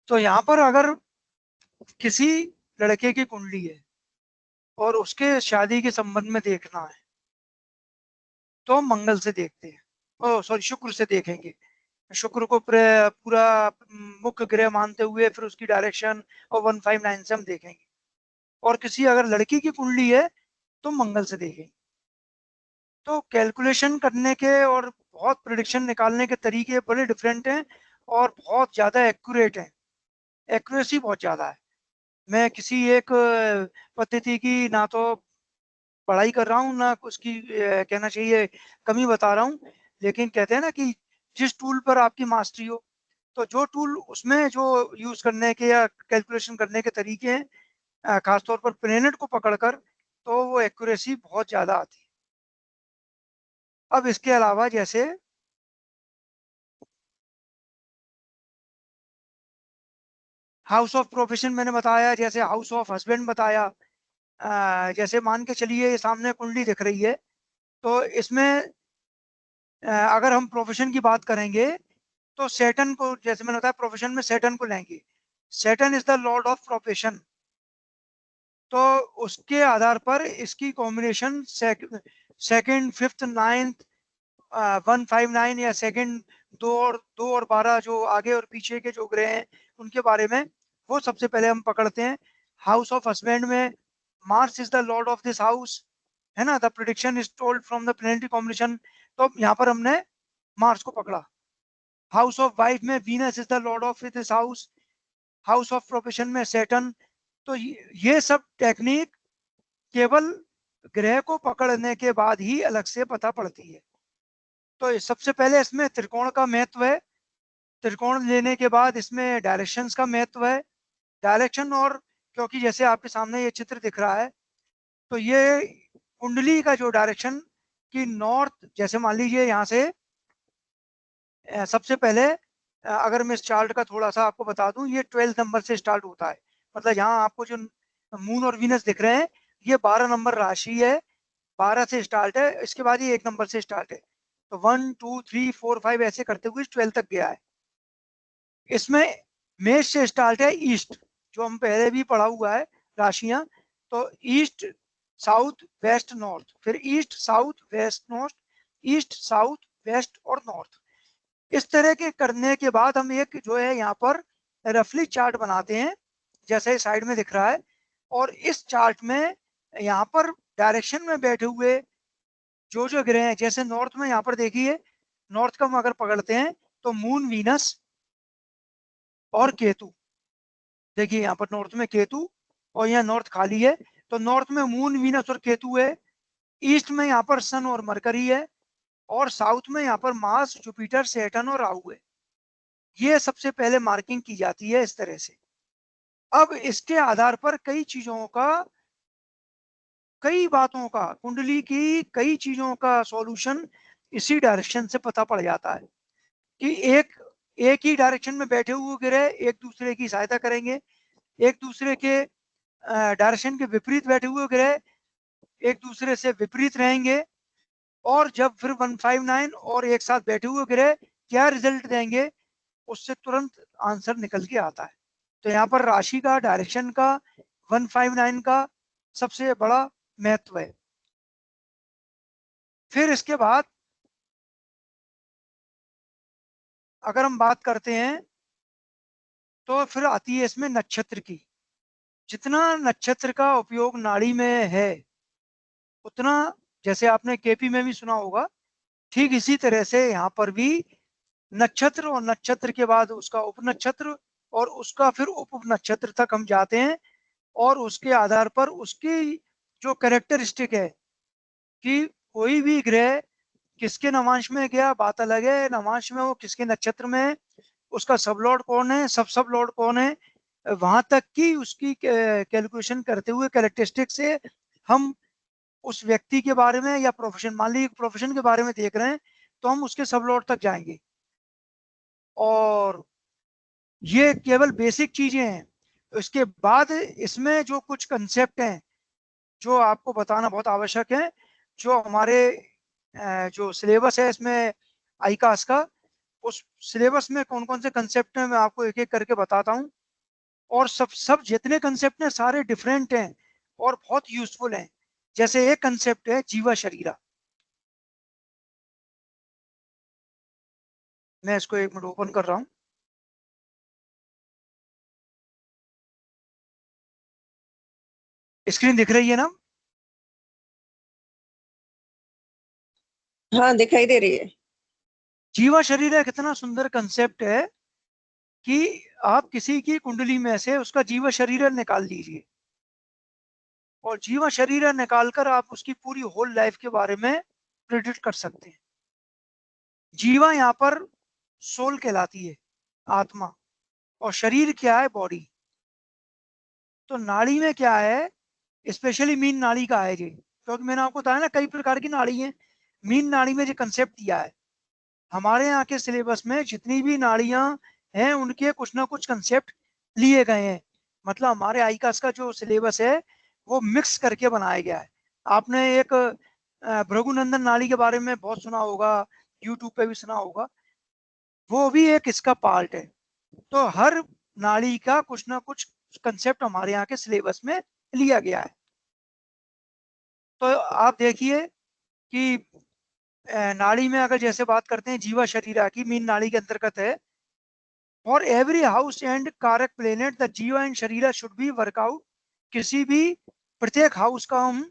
तो यहाँ पर अगर किसी लड़के की कुंडली है और उसके शादी के संबंध में देखना है तो हम मंगल से देखते हैं, ओ सॉरी शुक्र से देखेंगे। शुक्र को पूरा मुख्य ग्रह मानते हुए फिर उसकी डायरेक्शन और 159 से हम देखेंगे। और किसी अगर लड़की की कुंडली है तो मंगल से देखेंगे। तो कैलकुलेशन करने के और बहुत प्रिडिक्शन निकालने के तरीके बड़े डिफरेंट हैं और बहुत ज़्यादा एक्यूरेट हैं, एक्यूरेसी बहुत ज़्यादा है। मैं किसी एक पद्धति की ना तो पढ़ाई कर रहा हूँ ना उसकी कहना चाहिए कमी बता रहा हूँ, लेकिन कहते हैं ना कि जिस टूल पर आपकी मास्टरी हो, तो जो टूल उसमें जो यूज करने के या कैलकुलेशन करने के तरीके हैं, खासतौर पर प्लेनेट को पकड़कर, तो वो एक्यूरेसी बहुत ज्यादा आती है। अब इसके अलावा जैसे हाउस ऑफ प्रोफेशन मैंने बताया, जैसे हाउस ऑफ हस्बैंड बताया, जैसे मान के चलिए ये सामने कुंडली दिख रही है, तो इसमें अगर हम प्रोफेशन की बात करेंगे तो सैटर्न को, जैसे मैंने बताया प्रोफेशन में सैटर्न को लेंगे। Saturn is the Lord of profession. तो उसके आधार पर इसकी कॉम्बिनेशन सेकंड, फिफ्थ, नाइन्थ, 159 या सेकंड 2 और 12 जो आगे और पीछे के जो ग्रह हैं उनके बारे में वो सबसे पहले हम पकड़ते हैं। हाउस ऑफ हस्बैंड में Mars is the Lord of this house, है ना। The prediction is told from the planetary combination, तो यहाँ पर हमने मार्स को पकड़ा। हाउस ऑफ वाइफ में Venus is the Lord of this house. House of profession में सैटर्न। तो ये सब टेक्निक केवल ग्रह को पकड़ने के बाद ही अलग से पता पड़ती है। तो सबसे पहले इसमें त्रिकोण का महत्व है। त्रिकोण लेने के बाद इसमें डायरेक्शंस का महत्व है। डायरेक्शन, और क्योंकि जैसे आपके सामने ये चित्र दिख रहा है, तो ये कुंडली का जो डायरेक्शन की नॉर्थ, जैसे मान लीजिए यहाँ से सबसे पहले अगर मैं इस चार्ट का थोड़ा सा आपको बता दूं, ये 12 नंबर से स्टार्ट होता है। मतलब यहाँ आपको जो मून और वीनस दिख रहे हैं, ये 12 नंबर राशि है, 12 से स्टार्ट है। इसके बाद ये 1 नंबर से स्टार्ट है। तो 1 2 3 4 5 ऐसे करते हुए 12 तक गया है। इसमें मेष से स्टार्ट है ईस्ट, जो हम पहले भी पढ़ा हुआ है राशियां। तो ईस्ट, साउथ, वेस्ट, नॉर्थ, फिर east, south, west, north, east, south, west और नॉर्थ। इस तरह के करने के बाद हम एक जो है यहाँ पर रफली चार्ट बनाते हैं, जैसे साइड में दिख रहा है। और इस चार्ट में यहाँ पर डायरेक्शन में बैठे हुए जो जो ग्रह हैं, जैसे नॉर्थ में यहाँ पर देखिए, नॉर्थ का हम अगर पकड़ते हैं तो मून, वीनस और केतु। देखिए यहाँ पर नॉर्थ में केतु, और यहाँ नॉर्थ खाली है, तो नॉर्थ में मून, वीनस और केतु है। ईस्ट में यहाँ पर सन और मरकरी है, और साउथ में यहाँ पर मार्स, जुपिटर, सैटर्न और राहु है। ये सबसे पहले मार्किंग की जाती है इस तरह से। अब इसके आधार पर कई चीजों का, कई बातों का, कुंडली की कई चीजों का सॉल्यूशन इसी डायरेक्शन से पता पड़ जाता है कि एक ही डायरेक्शन में बैठे हुए ग्रह एक दूसरे की सहायता करेंगे, एक दूसरे के डायरेक्शन के विपरीत बैठे हुए ग्रह एक दूसरे से विपरीत रहेंगे। और जब फिर 159 और एक साथ बैठे हुए ग्रह क्या रिजल्ट देंगे, उससे तुरंत आंसर निकल के आता है। तो यहाँ पर राशि का, डायरेक्शन का, 159 का सबसे बड़ा महत्व है। फिर इसके बाद अगर हम बात करते हैं तो फिर आती है इसमें नक्षत्र की। जितना नक्षत्र का उपयोग नाड़ी में है, उतना, जैसे आपने केपी में भी सुना होगा, ठीक इसी तरह से यहाँ पर भी नक्षत्र, और नक्षत्र के बाद उसका उपनक्षत्र, और उसका फिर उप नक्षत्र तक हम जाते हैं। और उसके आधार पर उसकी जो कैरेक्टरिस्टिक है कि कोई भी ग्रह किसके नवांश में गया, बात अलग है, नवांश में वो किसके नक्षत्र में है, उसका सब लॉर्ड कौन है, सब लॉर्ड कौन है, वहां तक की उसकी कैलकुलेशन करते हुए कैरेक्टरिस्टिक से हम उस व्यक्ति के बारे में, या प्रोफेशन, मान लीजिए प्रोफेशन के बारे में देख रहे हैं, तो हम उसके सब लॉर्ड तक जाएंगे। और ये केवल बेसिक चीजें हैं। उसके बाद इसमें जो कुछ कंसेप्ट हैं जो आपको बताना बहुत आवश्यक है, जो हमारे जो सिलेबस है इसमें आईकास का, उस सिलेबस में कौन कौन से कंसेप्ट हैं मैं आपको एक एक करके बताता हूँ। और सब जितने कंसेप्ट हैं सारे डिफरेंट हैं और बहुत यूजफुल हैं। जैसे एक कंसेप्ट है जीवा शरीरा, मैं इसको 1 मिनट ओपन कर रहा हूँ। स्क्रीन दिख रही है ना? हाँ, दिखाई दे रही है। जीवा शरीर कितना सुंदर कंसेप्ट है कि आप किसी की कुंडली में से उसका जीवा शरीर निकाल लीजिए, और जीवा शरीर निकालकर आप उसकी पूरी होल लाइफ के बारे में प्रेडिक्ट कर सकते हैं। जीवा यहाँ पर सोल कहलाती है, आत्मा, और शरीर क्या है, बॉडी। तो नाड़ी में क्या है, स्पेशली मीन नाड़ी का है जी, क्योंकि मैंने आपको बताया ना कई प्रकार की नाड़ी है। मीन नाड़ी में जो कंसेप्ट दिया है, हमारे यहाँ के सिलेबस में जितनी भी नाड़ियां हैं उनके कुछ ना कुछ कंसेप्ट लिए गए हैं। मतलब हमारे आईकास का जो सिलेबस है वो मिक्स करके बनाया गया है। आपने एक भृगुनंदन नाड़ी के बारे में बहुत सुना होगा, यूट्यूब पे भी सुना होगा, वो भी एक इसका पार्ट है। तो हर नाड़ी का कुछ ना कुछ कंसेप्ट हमारे यहाँ के सिलेबस में लिया गया है। तो आप देखिए कि नाड़ी में अगर जैसे बात करते हैं जीवा शरीरा की, मीन नाड़ी के अंतर्गत है। फॉर एवरी हाउस एंड कारक प्लेनेट द जीवा एंड शरीरा शुड बी वर्कआउट। किसी भी प्रत्येक हाउस का हम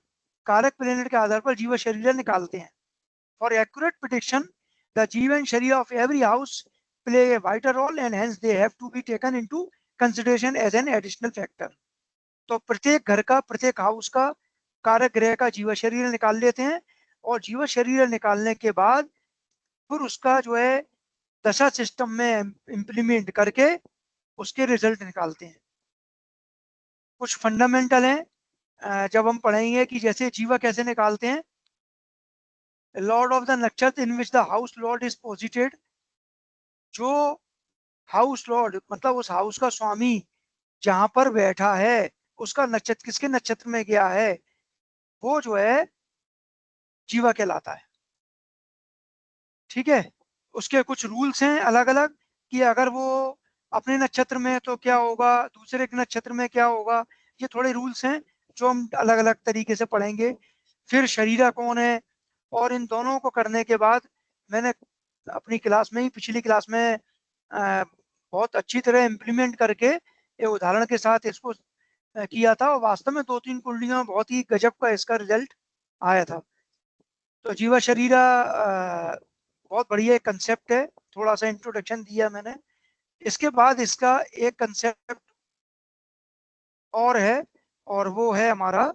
कारक प्लेनेट के आधार पर जीवा शरीरा निकालते हैं। For accurate prediction the jiva and sharira of every house play a vital role and hence they have to be taken into consideration as an additional factor. तो प्रत्येक घर का, प्रत्येक हाउस का कारक ग्रह का जीवा शरीर निकाल लेते हैं, और जीवा शरीर निकालने के बाद फिर उसका जो है दशा सिस्टम में इंप्लीमेंट करके उसके रिजल्ट निकालते हैं। कुछ फंडामेंटल है जब हम पढ़ेंगे कि जैसे जीवा कैसे निकालते हैं। Lord of the nakshatra in which the house lord is posited. जो हाउस लॉर्ड मतलब उस हाउस का स्वामी जहां पर बैठा है, उसका नक्षत्र किसके नक्षत्र में गया है, वो जो है जीवा कहलाता है। ठीक है। उसके कुछ रूल्स हैं अलग अलग कि अगर वो अपने नक्षत्र में तो क्या होगा, दूसरे के नक्षत्र में क्या होगा। ये थोड़े रूल्स हैं जो हम अलग अलग तरीके से पढ़ेंगे। फिर शरीरा कौन है, और इन दोनों को करने के बाद मैंने अपनी क्लास में ही, पिछली क्लास में बहुत अच्छी तरह इम्प्लीमेंट करके एक उदाहरण के साथ इसको किया था, और वास्तव में 2-3 कुंडलियों में बहुत ही गजब का इसका रिजल्ट आया था। तो जीवा शरीरा बहुत बढ़िया कंसेप्ट है। थोड़ा सा इंट्रोडक्शन दिया मैंने। इसके बाद इसका एक कंसेप्ट और है, और वो है हमारा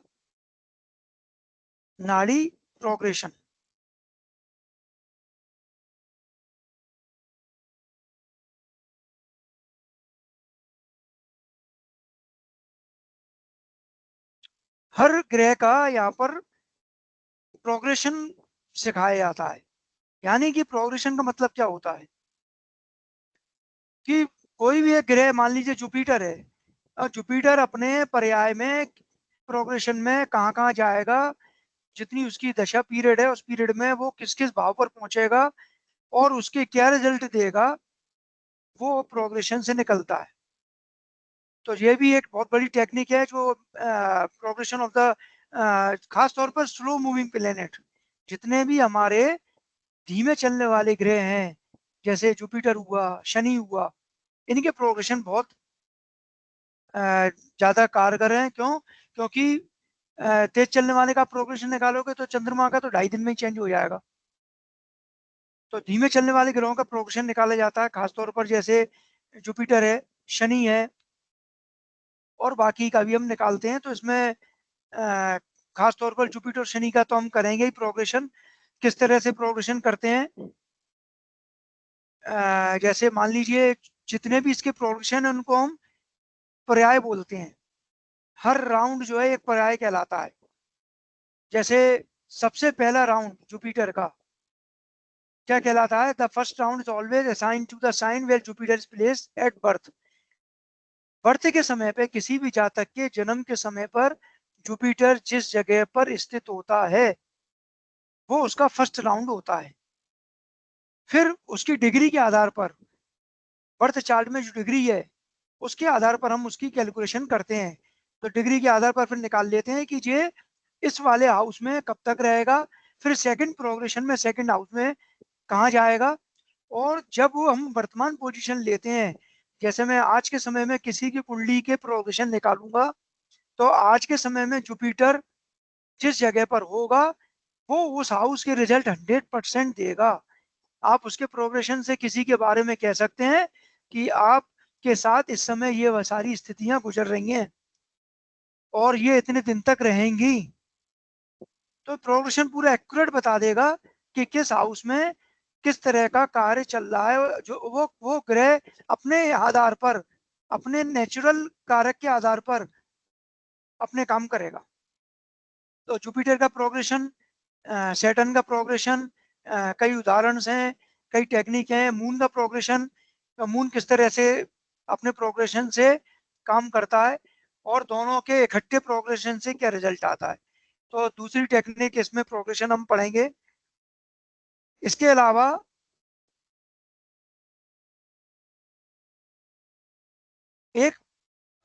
नाड़ी प्रोग्रेशन। हर ग्रह का यहाँ पर प्रोग्रेशन सिखाया जाता है। यानी कि प्रोग्रेशन का मतलब क्या होता है कि कोई भी एक ग्रह, मान लीजिए जुपिटर है, और जुपिटर अपने पर्याय में प्रोग्रेशन में कहाँ कहाँ जाएगा, जितनी उसकी दशा पीरियड है उस पीरियड में वो किस किस भाव पर पहुंचेगा और उसके क्या रिजल्ट देगा, वो प्रोग्रेशन से निकलता है। तो ये भी एक बहुत बड़ी टेक्निक है जो प्रोग्रेशन ऑफ द खास तौर पर स्लो मूविंग प्लेनेट, जितने भी हमारे धीमे चलने वाले ग्रह हैं जैसे जुपिटर हुआ, शनि हुआ, इनके प्रोग्रेशन बहुत ज्यादा कारगर हैं। क्यों? क्योंकि तेज चलने वाले का प्रोग्रेशन निकालोगे तो चंद्रमा का तो 2.5 दिन में ही चेंज हो जाएगा। तो धीमे चलने वाले ग्रहों का प्रोग्रेशन निकाला जाता है, खासतौर पर जैसे जुपिटर है, शनि है, और बाकी का भी हम निकालते हैं। तो इसमें खास तौर पर जुपिटर शनि का तो हम करेंगे ही प्रोग्रेशन। किस तरह से प्रोग्रेशन करते हैं, जैसे मान लीजिए जितने भी इसके प्रोग्रेशन है उनको हम पर्याय बोलते हैं। हर राउंड जो है एक पर्याय कहलाता है। जैसे सबसे पहला राउंड जुपिटर का क्या कहलाता है, the first round is always assigned to the sign where Jupiter is placed at birth. Birth के समय पे किसी भी जातक के जन्म के समय पर जुपिटर जिस जगह पर स्थित होता है वो उसका फर्स्ट राउंड होता है। फिर उसकी डिग्री के आधार पर, बर्थ चार्ट में जो डिग्री है उसके आधार पर हम उसकी कैलकुलेशन करते हैं। तो डिग्री के आधार पर फिर निकाल लेते हैं कि ये इस वाले हाउस में कब तक रहेगा, फिर सेकंड प्रोग्रेशन में सेकंड हाउस में कहाँ जाएगा। और जब वो हम वर्तमान पोजीशन लेते हैं, जैसे मैं आज के समय में किसी की कुंडली के प्रोग्रेशन निकालूंगा, तो आज के समय में जुपिटर जिस जगह पर होगा वो उस हाउस के रिजल्ट 100% देगा। आप उसके प्रोग्रेशन से किसी के बारे में कह सकते हैं कि आपके साथ इस समय ये सारी स्थितियां गुजर रही हैं और ये इतने दिन तक रहेंगी। तो प्रोग्रेशन पूरा एक्यूरेट बता देगा कि किस हाउस में किस तरह का कार्य चल रहा है। जो वो ग्रह अपने आधार पर, अपने नेचुरल कारक के आधार पर अपने काम करेगा। तो जुपिटर का प्रोग्रेशन, सैटर्न का प्रोग्रेशन, कई उदाहरण हैं, कई टेक्निक हैं। मून का प्रोग्रेशन, मून किस तरह से अपने प्रोग्रेशन से काम करता है और दोनों के इकट्ठे प्रोग्रेशन से क्या रिजल्ट आता है। तो दूसरी टेक्निक इसमें प्रोग्रेशन हम पढ़ेंगे। इसके अलावा एक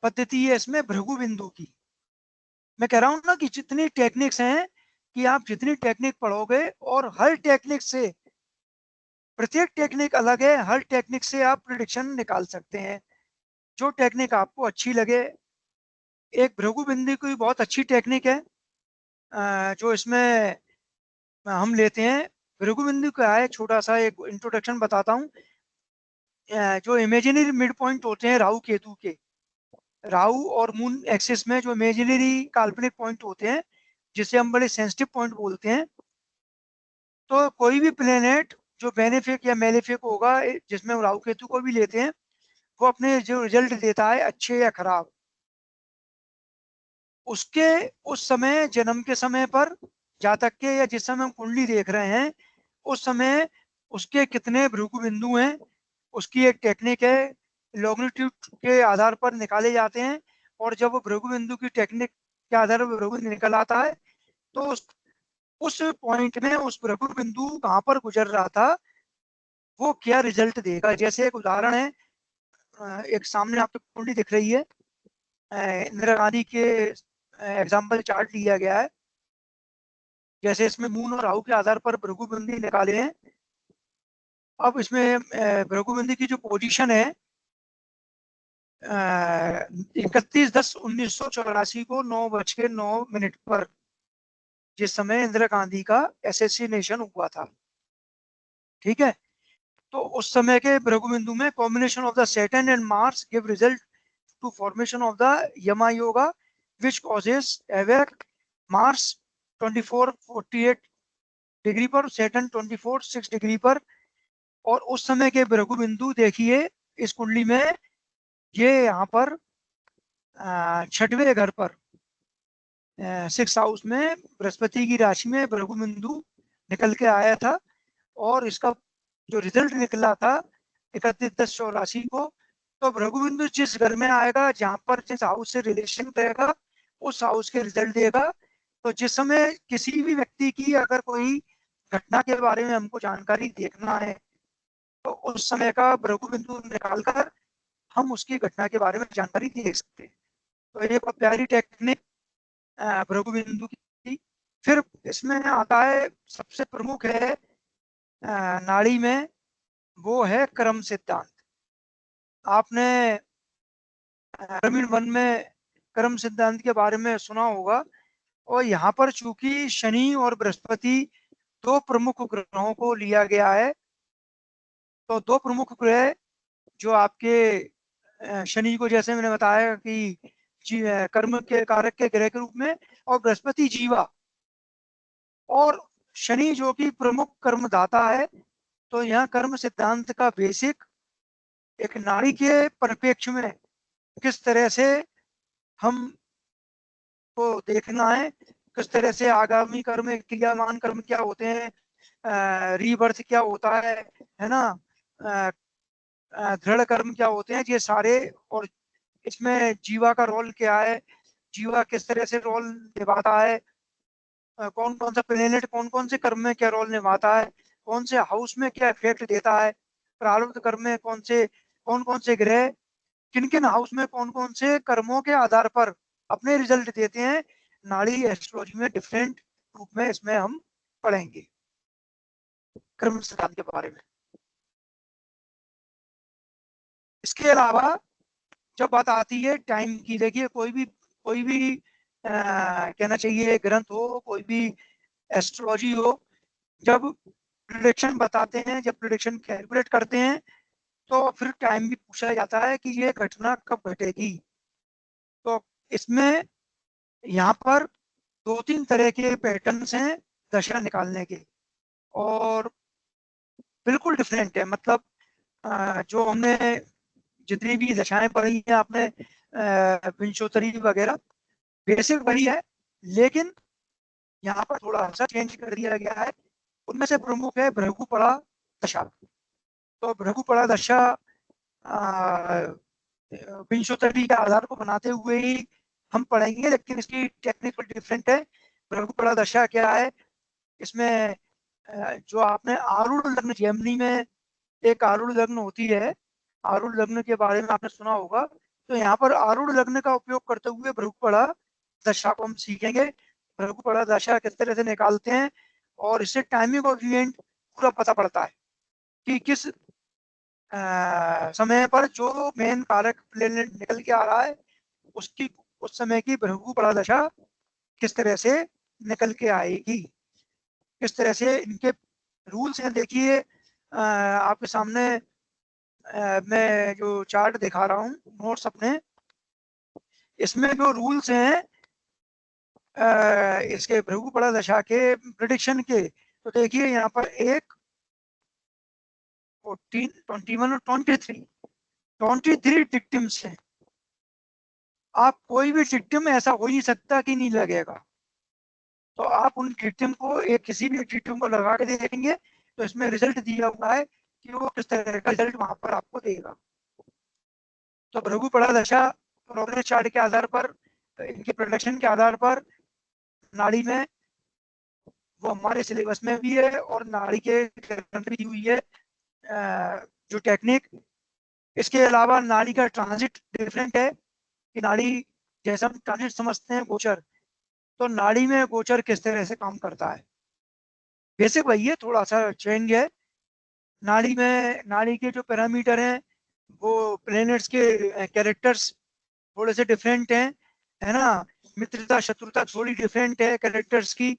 पद्धति है इसमें भृगु बिंदु की। मैं कह रहा हूं ना कि जितनी टेक्निक्स हैं, कि आप जितनी टेक्निक पढ़ोगे और हर टेक्निक से, प्रत्येक टेक्निक अलग है, हर टेक्निक से आप प्रिडिक्शन निकाल सकते हैं। जो टेक्निक आपको अच्छी लगे, एक भृगु बिंदी की बहुत अच्छी टेक्निक है जो इसमें हम लेते हैं। भृगु बिंदु क्या है, छोटा सा एक इंट्रोडक्शन बताता हूँ। जो इमेजिनरी मिड पॉइंट होते हैं राहु केतु के, राहु और मून एक्सिस में जो इमेजिनरी काल्पनिक पॉइंट होते हैं, जिसे हम बड़े सेंसिटिव पॉइंट बोलते हैं, तो कोई भी प्लेनेट जो बेनिफिक या मेलेफिक होगा, जिसमें हम राहु केतु को भी लेते हैं, वो अपने जो रिजल्ट देता है अच्छे या खराब, उसके उस समय जन्म के समय पर जातक के, या जिस समय हम कुंडली देख रहे हैं उस समय उसके कितने भृगु बिंदु हैं, उसकी एक टेक्निक है, लॉन्गिट्यूड के आधार पर निकाले जाते हैं। और जब वो भृगु बिंदु की टेक्निक के आधार पर भृगु निकल आता है, तो उस पॉइंट में उस भृगु बिंदु कहाँ पर गुजर रहा था, वो क्या रिजल्ट देगा। जैसे एक उदाहरण है, एक सामने आपको कुंडली दिख रही है, इंदिरा गांधी के एग्जाम्पल चार्ट लिया गया है। जैसे इसमें मून और राहु के आधार पर भृगु बिंदु निकाले हैं। अब इसमें भृगु बिंदु की जो पोजीशन है, 31/10/1984 को 9:09 पर, जिस समय इंदिरा गांधी का असैसिनेशन हुआ था, ठीक है। तो उस समय के भृगु बिंदु में combination of the Saturn and Mars give result to formation of the Yama yoga which causes एवेक मार्स 24:48 डिग्री पर, सैटर्न 24:06 डिग्री पर। और उस समय के भृगु बिंदु देखिए इस कुंडली में, ये यहाँ पर 6वें घर पर 6th हाउस में बृहस्पति की राशि में भृगु बिंदु निकल के आया था। और इसका जो रिजल्ट निकला था 31/10/84 को, तो भृगु बिंदु जिस घर में आएगा, जहां पर जिस हाउस से रिलेशन रहेगा, उस हाउस के रिजल्ट देगा। तो जिस समय किसी भी व्यक्ति की अगर कोई घटना के बारे में हमको जानकारी देखना है, तो उस समय का भृगु बिंदु निकालकर हम उसकी घटना के बारे में जानकारी देख सकते हैं। तो ये बहुत प्यारी टेक्निक भृगु बिंदु की। फिर इसमें आता है, सबसे प्रमुख है नाड़ी में, वो है कर्म सिद्धांत। आपने ग्रामीण वन में कर्म सिद्धांत के बारे में सुना होगा। और यहाँ पर चूंकि शनि और बृहस्पति दो प्रमुख ग्रहों को लिया गया है, तो दो प्रमुख ग्रह जो आपके शनि को, जैसे मैंने बताया कि कर्म के कारक के ग्रह के रूप में, और बृहस्पति जीवा, और शनि जो कि प्रमुख कर्मदाता है। तो यहाँ कर्म सिद्धांत का बेसिक एक नाड़ी के परिप्रेक्ष्य में किस तरह से हम को देखना है, किस तरह से आगामी कर्म, क्रियामान कर्म क्या होते हैं, रीबर्थ क्या होता है ना, दृढ़ कर्म क्या होते हैं, ये सारे। और इसमें जीवा का रोल क्या है, जीवा किस तरह से रोल निभाता है, कौन कौन सा प्लेनेट कौन कौन से कर्म में क्या रोल निभाता है, कौन से हाउस में क्या इफेक्ट देता है, प्रारब्ध कर्म में कौन कौन से ग्रह किन किन हाउस में कौन कौन से कर्मों के आधार पर अपने रिजल्ट देते हैं, नाड़ी एस्ट्रोलॉजी में डिफरेंट रूप में इसमें हम पढ़ेंगे कर्म सिद्धांत के बारे में। इसके अलावा जब बात आती है टाइम की, देखिए कोई भी कहना चाहिए ग्रंथ हो, कोई भी एस्ट्रोलॉजी हो, जब प्रेडिक्शन बताते हैं, जब प्रेडिक्शन कैलकुलेट करते हैं, तो फिर टाइम भी पूछा जाता है कि ये घटना कब घटेगी। तो इसमें यहाँ पर 2-3 तरह के पैटर्न्स हैं दशा निकालने के, और बिल्कुल डिफरेंट है। मतलब जो हमने जितनी भी दशाएं पढ़ी हैं आपने, विंशोत्तरी वगैरह, बेसिक वही है, लेकिन यहाँ पर थोड़ा सा चेंज कर दिया गया है। उनमें से प्रमुख है भृगुपड़ा दशा। तो भृगुपड़ा दशा विंशोत्तरी के आधार को बनाते हुए ही हम पढ़ेंगे, लेकिन इसकी टेक्निकल डिफरेंट है। भृगुपड़ा दशा क्या है, इसमें जो आपने आरूढ़ लग्न, जेमिनी में एक आरूढ़ लग्न होती है, आरूढ़ लग्न के बारे में आपने सुना होगा। तो यहाँ पर आरूढ़ लग्न का उपयोग करते हुए भृगुपड़ा दशा को हम सीखेंगे, भृगुपड़ा दशा किस तरह से निकालते हैं, और इससे टाइमिंग ऑफ इवेंट पूरा पता पड़ता है कि किस समय पर जो मेन कारक प्लेनेट निकल के आ रहा है उसकी उस समय की भृगुपड़ा दशा किस तरह से निकल के आएगी, किस तरह से इनके रूल्स हैं। देखिए आपके सामने मैं जो चार्ट दिखा रहा हूँ नोट्स अपने, इसमें जो रूल्स हैं इसके भृगुपड़ा दशा के प्रिडिक्शन के, तो देखिए यहाँ पर 1, 14, 21 और 23 डिक्टिम्स हैं। आप कोई भी डिक्टिम ऐसा हो नहीं सकता कि नहीं लगेगा, तो आप उन डिक्टिम को किसी भी डिक्टिम को लगा के देखेंगे तो इसमें रिजल्ट दिया हुआ है कि वो किस तरह का रिजल्ट वहां पर आपको देगा। तो भृगुपड़ा दशा प्रोग्रेस चार्ट के आधार पर, इनके प्रोडक्शन के आधार पर नाड़ी में, वो हमारे सिलेबस में भी है और नाड़ी के ग्रंथ भी हुई है जो टेक्निक। इसके अलावा नाड़ी का ट्रांजिट डिफरेंट है कि नाड़ी जैसा हम ट्रांजिट समझते हैं गोचर, तो नाड़ी में गोचर किस तरह से काम करता है। बेसिक वही है, थोड़ा सा चेंज है। नाड़ी के जो पैरामीटर हैं वो प्लेनेट्स के कैरेक्टर्स थोड़े से डिफरेंट हैं, है ना। मित्रता शत्रुता थोड़ी डिफरेंट है कैरेक्टर्स की,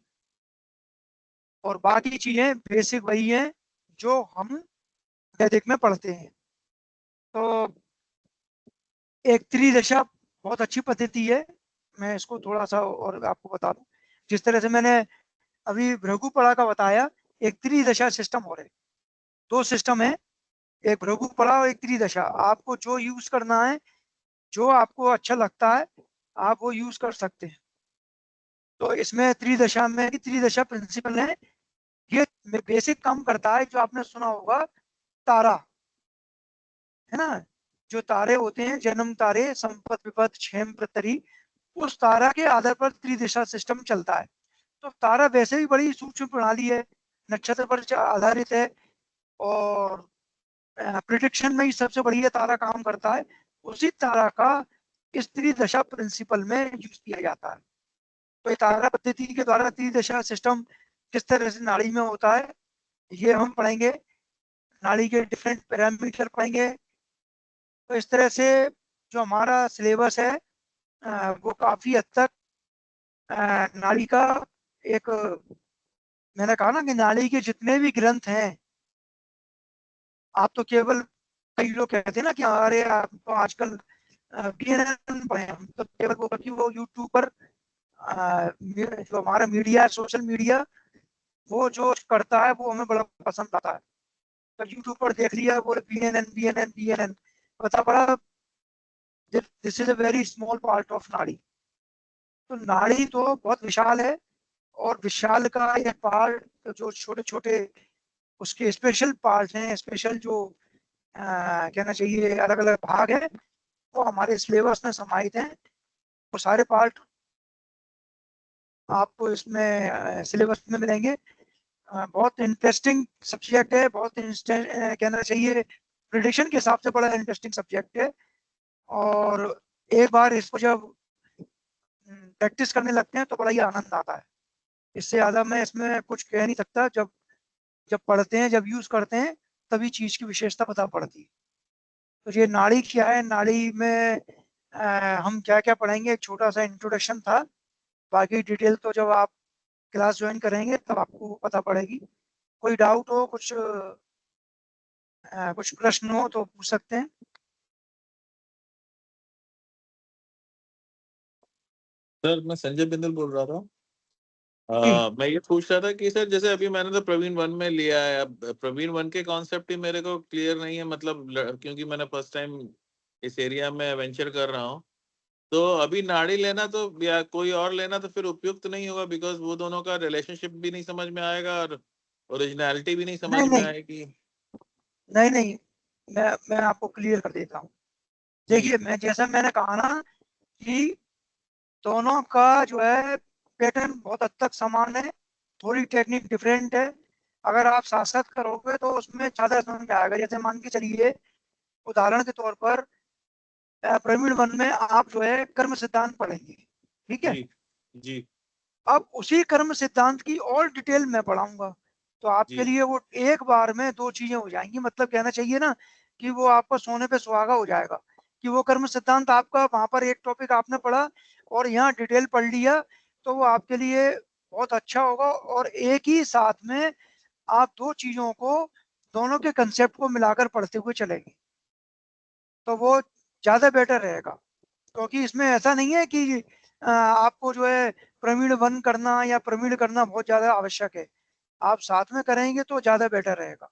और बाकी चीजें बेसिक वही है जो हम वैदिक में पढ़ते हैं। तो एक त्रिदशा बहुत अच्छी पद्धति है, मैं इसको थोड़ा सा और आपको बता दूं। जिस तरह से मैंने अभी भृगुपड़ा का बताया, एक त्रिदशा सिस्टम हो रहे, 2 सिस्टम है, एक भृगुपड़ा और एक त्रिदशा। आपको जो यूज करना है, जो आपको अच्छा लगता है आप वो यूज कर सकते हैं। तो इसमें त्रिदशा में त्रिदशा प्रिंसिपल है, ये बेसिक काम करता है जो आपने सुना होगा तारा, है ना। जो तारे होते हैं जन्म तारे, संपत विपत क्षेम प्रतरी, उस तारा के आधार पर त्रिदिशा सिस्टम चलता है। तो तारा वैसे भी बड़ी सूक्ष्म प्रणाली है, नक्षत्र पर आधारित है, और प्रिडिक्शन में ही सबसे बढ़िया तारा काम करता है। उसी तारा का इस त्रिदशा प्रिंसिपल में यूज किया जाता है। तो तारा पद्धति के द्वारा त्रिदशा सिस्टम किस तरह से नाड़ी में होता है ये हम पढ़ेंगे, नाड़ी के डिफरेंट पैरामीटर पढ़ेंगे। तो इस तरह से जो हमारा सिलेबस है वो काफी हद तक नाड़ी का एक, मैंने कहा ना कि नाड़ी के जितने भी ग्रंथ हैं, आप तो केवल, कई लोग कहते हैं ना कि अरे आप तो आजकल BNN पढ़े, हम तो केवल वो कि वो यूट्यूब पर जो हमारा मीडिया, सोशल मीडिया, वो जो करता है वो हमें बड़ा पसंद आता है। तो यूट्यूब पर देख लिया वो BNN पता पड़ा this is a very small part of नाड़ी। तो नाड़ी तो बहुत विशाल है, और विशाल का ये पार्ट जो छोटे छोटे उसके स्पेशल पार्ट हैं, स्पेशल जो कहना चाहिए अलग अलग भाग है, वो हमारे सिलेबस में समाहित हैं। वो सारे पार्ट आपको इसमें सिलेबस में मिलेंगे। बहुत इंटरेस्टिंग सब्जेक्ट है, बहुत कहना चाहिए प्रिडिक्शन के हिसाब से बड़ा इंटरेस्टिंग सब्जेक्ट है। और एक बार इसको जब प्रैक्टिस करने लगते हैं तो बड़ा ही आनंद आता है। इससे ज़्यादा मैं इसमें कुछ कह नहीं सकता। जब जब पढ़ते हैं, जब यूज़ करते हैं, तभी चीज़ की विशेषता पता पड़ती है। तो ये नाड़ी क्या है, नाड़ी में हम क्या क्या पढ़ेंगे, एक छोटा सा इंट्रोडक्शन था। बाकी डिटेल तो जब आप क्लास ज्वाइन करेंगे तब आपको पता पड़ेगी। कोई डाउट हो, कुछ प्रश्न हो तो पूछ सकते हैं। सर मैं संजय बिंदल बोल रहा था। जी। मैं ये पूछ रहा था कि सर जैसे अभी मैंने तो प्रवीण 1 में लिया है, अब प्रवीण 1 के कॉन्सेप्ट ही मेरे को क्लियर नहीं है, मतलब क्योंकि मैंने फर्स्ट टाइम इस एरिया में वेंचर कर रहा हूँ। तो अभी नाड़ी लेना तो या कोई और लेना तो फिर उपयुक्त नहीं होगा, बिकॉज वो दोनों का रिलेशनशिप भी नहीं समझ में आएगा और ओरिजिनलिटी भी नहीं समझ में आएगी। नहीं, मैं आपको क्लियर कर देता हूँ। देखिए, मैंने कहा ना कि दोनों का जो है पैटर्न बहुत हद तक समान है, थोड़ी टेक्निक डिफरेंट है। अगर आप साथ साथ करोगे तो उसमें ज्यादा समझ में आएगा। जैसे मान के चलिए, उदाहरण के तौर पर प्रवीण 1 में आप जो है कर्म सिद्धांत पढ़ेंगे, ठीक है। जी जी अब उसी कर्म सिद्धांत की और डिटेल मैं पढ़ाऊंगा, तो आपके जी लिए वो एक बार में दो चीजें हो जाएंगी। मतलब कहना चाहिए ना कि वो आपका सोने पे सुहागा हो जाएगा, कि वो कर्म सिद्धांत आपका वहां पर एक टॉपिक आपने पढ़ा और यहाँ डिटेल पढ़ लिया, तो वो आपके लिए बहुत अच्छा होगा। और एक ही साथ में आप दो चीजों को, दोनों के कंसेप्ट को मिलाकर पढ़ते हुए चलेंगे, तो वो ज्यादा बेटर रहेगा। क्योंकि इसमें ऐसा नहीं है कि आपको जो है प्रवीण वन करना या प्रवीण करना बहुत ज्यादा आवश्यक है, आप साथ में करेंगे तो ज्यादा बेटर रहेगा।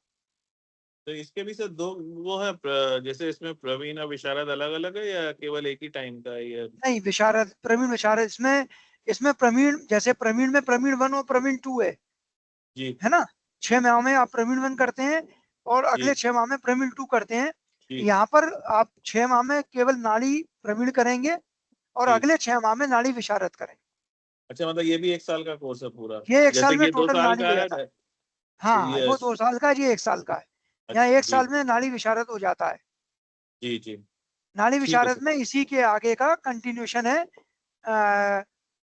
तो इसके भी सर दो वो है जैसे इसमें प्रवीण और विशारद अलग अलग है या केवल एक ही टाइम का है ये? नहीं, विशारद प्रवीण विशारद इसमें, इसमें प्रवीण, जैसे प्रवीण में प्रवीण वन और प्रवीण टू जी है ना। 6 माह में आप प्रवीण वन करते हैं और अगले जी 6 माह में प्रवीण टू करते हैं। जी यहाँ पर आप 6 माह में केवल नाड़ी प्रवीण करेंगे और जी। अगले 6 माह में नाड़ी विशारद करेंगे। अच्छा मतलब ये भी एक साल का कोर्स है पूरा? ये एक साल जैसे कि में ये दो टोटल साल नाड़ी का हो है जाता है। तो हाँ, ये वो 2 साल का है, ये 1 साल का है। यहाँ अच्छा 1 जी साल में नाड़ी विशारद हो जाता है। जी जी। नाड़ी ठीक है विशारद सर। में इसी के आगे का कंटिन्यूशन है।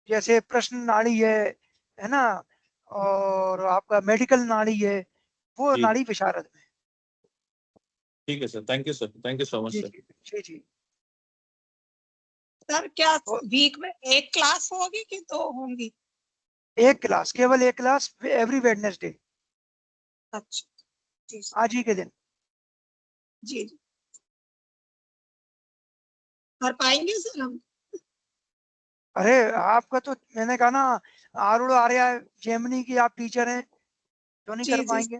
जैसे प्रश्न नाड़ी है ना, और आपका मेडिकल नाड़ी है, वो जी नाड़ी विशारद में। ठीक है sir, thank you sir, thank you so much जी सर। जी जी जी। सर क्या और वीक में एक क्लास होगी कि दो होंगी? एक क्लास, केवल एक क्लास एवरी वेडनेसडे, अच्छा जी सर, आज ही के दिन। जी जी। कर पाएंगे सर हम? अरे आपका तो मैंने कहा ना, आरूढ़ आर्या जेमिनी की आप टीचर हैं, क्यों नहीं कर जी जी पाएंगे।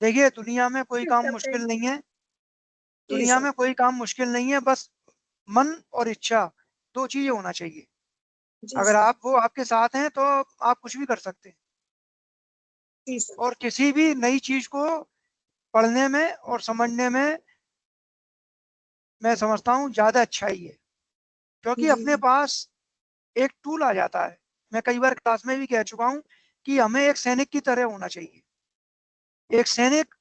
देखिए, दुनिया में कोई काम करते हैं। मुश्किल नहीं है, जी दुनिया सर, में कोई काम मुश्किल नहीं है, बस मन और इच्छा, दो चीजें होना चाहिए। जी अगर सर, आप, वो आपके साथ हैं तो आप कुछ भी कर सकते हैं। जी सर, और किसी भी नई चीज को पढ़ने में और समझने में मैं समझता हूँ ज्यादा अच्छाई है, क्योंकि जी अपने पास एक टूल आ जाता है। मैं कई बार क्लास में भी कह चुका हूँ कि हमें एक सैनिक की तरह होना चाहिए। एक सैनिक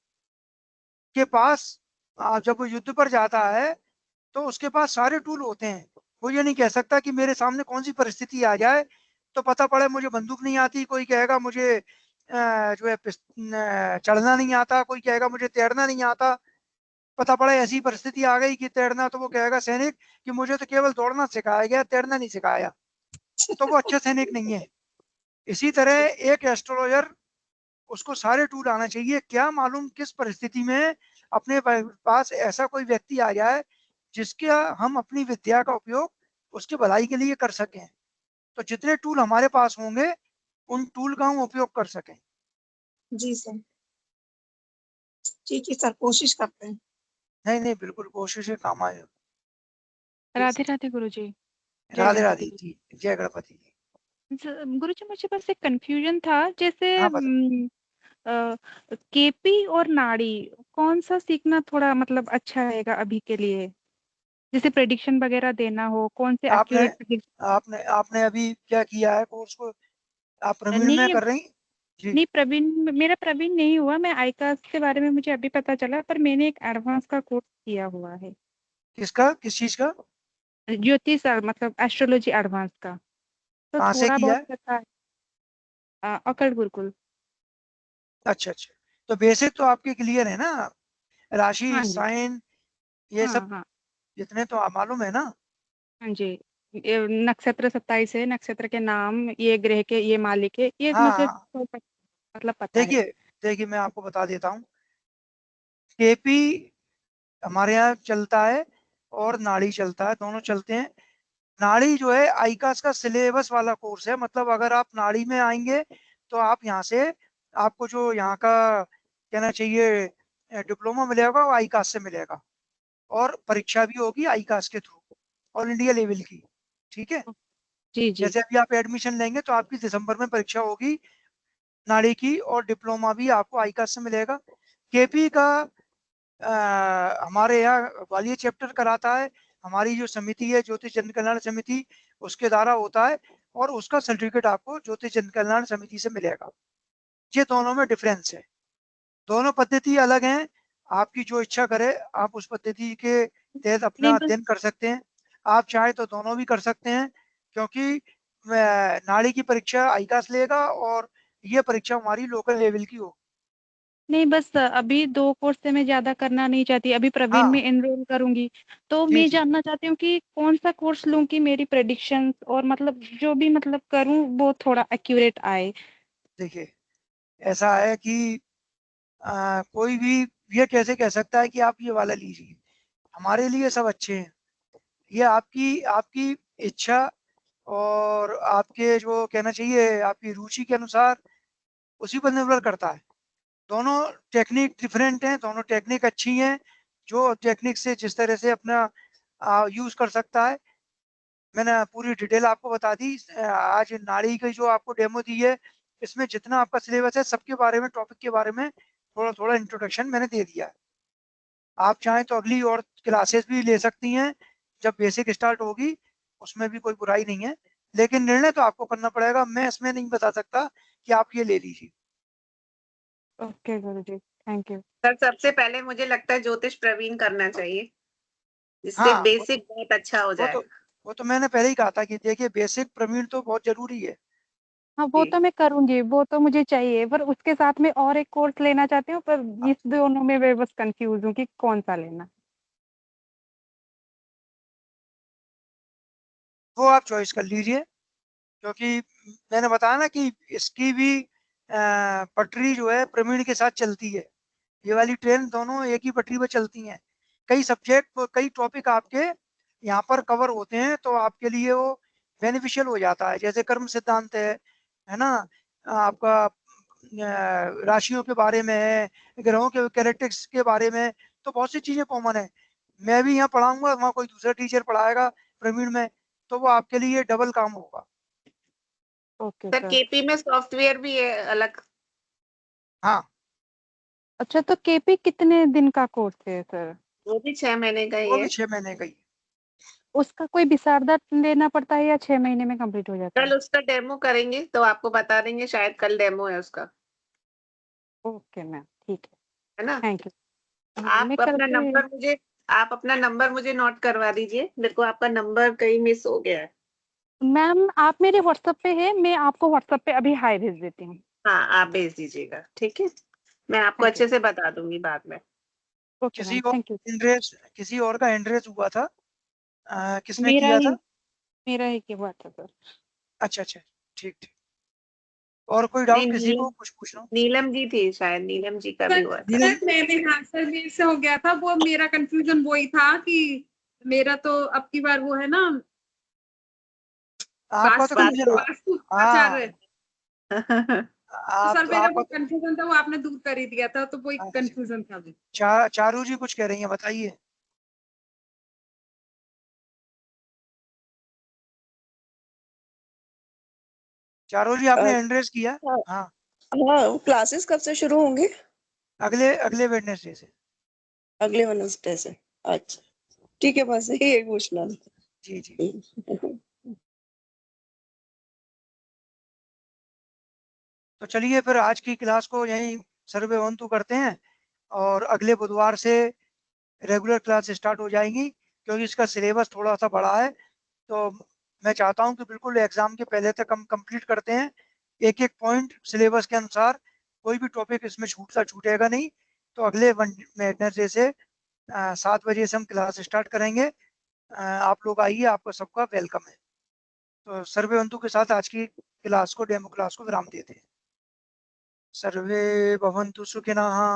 के पास जब वो युद्ध पर जाता है तो उसके पास सारे टूल होते हैं। वो ये नहीं कह सकता कि मेरे सामने कौन सी परिस्थिति आ जाए तो पता पड़े मुझे बंदूक नहीं आती, कोई कहेगा मुझे जो है चढ़ना नहीं आता, कोई कहेगा मुझे तैरना नहीं आता। पता पड़े ऐसी परिस्थिति आ गई कि तैरना, तो वो कहेगा सैनिक कि मुझे तो केवल दौड़ना सिखाया गया, तैरना नहीं सिखाया, तो वो अच्छा सैनिक नहीं है। इसी तरह एक एस्ट्रोलॉजर, उसको सारे टूल आना चाहिए। क्या मालूम किस परिस्थिति में अपने पास ऐसा कोई व्यक्ति आ जाए जिसके हम अपनी विद्या का उपयोग उसके भलाई के लिए कर सकें। तो जितने टूल हमारे पास होंगे उन टूल का हम उपयोग कर सकें। जी सर, ठीक है सर, कोशिश करते हैं। नहीं नहीं, बिल्कुल कोशिश है, काम आए। जी राधे सर, राधे गुरुजी। जय राधे राधे गणपति। जी, जय गणपति जी। गुरुजी मुझे बस एक कंफ्यूजन था, जैसे हाँ बता। केपी और नाड़ी कौन सा सीखना थोड़ा मतलब अच्छा रहेगा अभी के लिए, जैसे प्रेडिक्शन वगैरह देना हो, कौन से आपने एक्यूरेट प्रेडिक्शन? आपने आपने अभी क्या किया है कोर्स को, आप प्रवीण में नहीं कर रही जी। नहीं, प्रवीण मेरा प्रवीण नहीं हुआ, मैं आईकास्ट के बारे में मुझे अभी पता चला, पर मैंने एक एडवांस का कोर्स किया हुआ है किसका, किस चीज का? ज्योतिष मतलब एस्ट्रोलॉजी एडवांस का, तो कहाँ से थोड़ा किया बहुत है? पता है। अकल गुरुकुल। अच्छा अच्छा, तो बेसिक तो आपके क्लियर है ना, राशि हाँ जी, साइन ये सब हाँ हाँ जितने तो आप मालूम है ना। हाँ जी। ये नक्षत्र 27 है, नक्षत्र के नाम, ये ग्रह के ये मालिक है, ये हाँ मुझे हाँ, तो मतलब पता है। देखिए, देखिए मैं आपको बता देता हूँ। केपी हमारे यहाँ चलता है और नाड़ी चलता है, दोनों चलते हैं। नाड़ी जो है आईकास का सिलेबस वाला कोर्स है, मतलब अगर आप नाड़ी में आएंगे तो आप यहाँ से, आपको जो यहाँ का कहना चाहिए डिप्लोमा मिलेगा वो आईकास से मिलेगा, और परीक्षा भी होगी आईकास के थ्रू, ऑल इंडिया लेवल की। ठीक है। जी जी। जैसे अभी आप एडमिशन लेंगे तो आपकी दिसंबर में परीक्षा होगी नाड़ी की, और डिप्लोमा भी आपको आईकास से मिलेगा। केपी का हमारे यहाँ ग्वालियर चैप्टर कराता है, हमारी जो समिति है ज्योतिष जन कल्याण समिति, उसके द्वारा होता है, और उसका सर्टिफिकेट आपको ज्योतिष जन कल्याण समिति से मिलेगा। ये दोनों में डिफरेंस है, दोनों पद्धति अलग हैं। आपकी जो इच्छा करे आप उस पद्धति के तहत अपना नहीं बस अध्ययन कर सकते हैं। आप चाहे तो दोनों भी कर सकते हैं, क्योंकि नाड़ी की परीक्षा आईकास लेगा और ये परीक्षा हमारी लोकल लेवल की हो। नहीं, बस अभी 2 कोर्स से मैं ज़्यादा करना नहीं चाहती, अभी प्रवीण हाँ में एनरोल करूँगी। तो जी मैं जी, जानना चाहती हूँ कि कौन-सा कोर्स लूँ कि मेरी प्रेडिक्शंस और मतलब जो भी मतलब करूँ वो थोड़ा एक्यूरेट आए? देखिए ऐसा है कि कोई भी ये कैसे कह सकता है कि आप ये वाला लीजिए, हमारे लिए सब अच्छे हैं। ये आपकी आपकी इच्छा और आपके जो कहना चाहिए आपकी रुचि के अनुसार उसी पर निर्भर करता है। दोनों टेक्निक डिफरेंट हैं, दोनों टेक्निक अच्छी हैं। जो टेक्निक से जिस तरह से अपना यूज कर सकता है, मैंने पूरी डिटेल आपको बता दी। आज नाड़ी की जो आपको डेमो दी है, इसमें जितना आपका सिलेबस है सबके बारे में, टॉपिक के बारे में थोड़ा थोड़ा इंट्रोडक्शन मैंने दे दिया है। आप चाहें तो अगली और क्लासेस भी ले सकती हैं जब बेसिक स्टार्ट होगी, उसमें भी कोई बुराई नहीं है, लेकिन निर्णय तो आपको करना पड़ेगा। मैं इसमें नहीं बता सकता कि आप ये ले लीजिए। Okay Guruji, thank you. Sir सबसे पहले मुझे लगता है ज्योतिष प्रवीण करना चाहिए, जिससे हाँ बेसिक बहुत अच्छा हो वो जाए। तो वो तो मैंने पहले ही कहा था कि देखिए बेसिक प्रवीण तो बहुत जरूरी है। हाँ, वो जी। तो मैं करूँगी, वो तो मुझे चाहिए, पर उसके साथ में और एक कोर्स लेना चाहती हूँ, पर इस दोनों में मैं बस कन्फ्यूज़ हूँ कि कौन-सा लेना। वो आप चॉइस कर लीजिए, क्योंकि मैंने बताया ना कि इसकी भी पटरी जो है प्रवीण के साथ चलती है। ये वाली ट्रेन दोनों एक ही पटरी पर चलती हैं। कई सब्जेक्ट कई टॉपिक आपके यहाँ पर कवर होते हैं, तो आपके लिए वो बेनिफिशियल हो जाता है। जैसे कर्म सिद्धांत है ना, आपका राशियों के बारे में है, ग्रहों के कैरेक्टरिस्टिक्स के बारे में, तो बहुत सी चीजें कॉमन है। मैं भी यहाँ पढ़ाऊंगा, वहाँ कोई दूसरा टीचर पढ़ाएगा प्रवीण में, तो वो आपके लिए डबल काम होगा। Okay sir sir. केपी में सॉफ्टवेयर भी है अलग। हाँ अच्छा, तो केपी कितने दिन का कोर्स है सर? वो भी 6 महीने का ही वो भी है। 6 महीने का ही। उसका कोई विशारदा लेना पड़ता है या 6 महीने में कंप्लीट हो जाता कल है? उसका डेमो करेंगे तो आपको बता देंगे, शायद कल डेमो है उसका, ओके मैम, ठीक है, है ना। Thank you. हाँ, मैं आप कल अपना से नंबर मुझे आप अपना नंबर मुझे नोट करवा दीजिए, मेरे को आपका नंबर कहीं मिस हो गया है। मैम आप मेरे व्हाट्सएप पे हैं, मैं आपको व्हाट्सएप पे अभी हाय भेज देती हूँ। हाँ, आप भेज दीजिएगा, ठीक है। मैं आपको थैंक यू। अच्छे से बता दूंगी बाद में। Okay ma'am, thank you. किसी और का इंटरेस्ट हुआ था, किसने मेरा किया ही था? मेरा ही क्या हुआ था सर? अच्छा अच्छा, ठीक ठीक। और कोई नहीं, डाउट किसी को कुछ पूछना? नीलम जी थी शायद, नीलम जी का भी हुआ था। नीलम, सर मैंने हाँ सर मेरे से हो गया था वो, मेरा कंफ्यूजन वही था कि मेरा तो अब की बार वो है ना आपका तो बात कंफ्यूजन, वास्तु हाँ आचार्य, तो आप सर तो मेरा आपका वो तो, कंफ्यूजन था वो आपने दूर कर ही दिया था, तो वही अच्छा, कंफ्यूजन था मुझे। चारू जी कुछ कह रही हैं, बताइए। चारू जी आपने एंड्रेस किया? हाँ हाँ, हाँ, क्लासेस कब से शुरू होंगे? अगले अगले वेडनेसडे से। अगले वेडनेसडे से। अच्छा ठीक है, बस यही पूछना जी जी। था। तो चलिए फिर आज की क्लास को यहीं सर्ववंतु करते हैं, और अगले बुधवार से रेगुलर क्लास स्टार्ट हो जाएंगी, क्योंकि इसका सिलेबस थोड़ा सा बड़ा है। तो मैं चाहता हूं कि बिल्कुल एग्जाम के पहले तक हम कंप्लीट करते हैं, एक एक पॉइंट सिलेबस के अनुसार, कोई भी टॉपिक इसमें छूटेगा नहीं। तो अगले वेडनेसडे से 7 बजे से हम क्लास स्टार्ट करेंगे। आप लोग आइए, आपका सबका वेलकम है। तो सर्वेवंतु के साथ आज की क्लास को, डेमो क्लास को विराम देते हैं। सर्वे भवन्तु सुखिनः।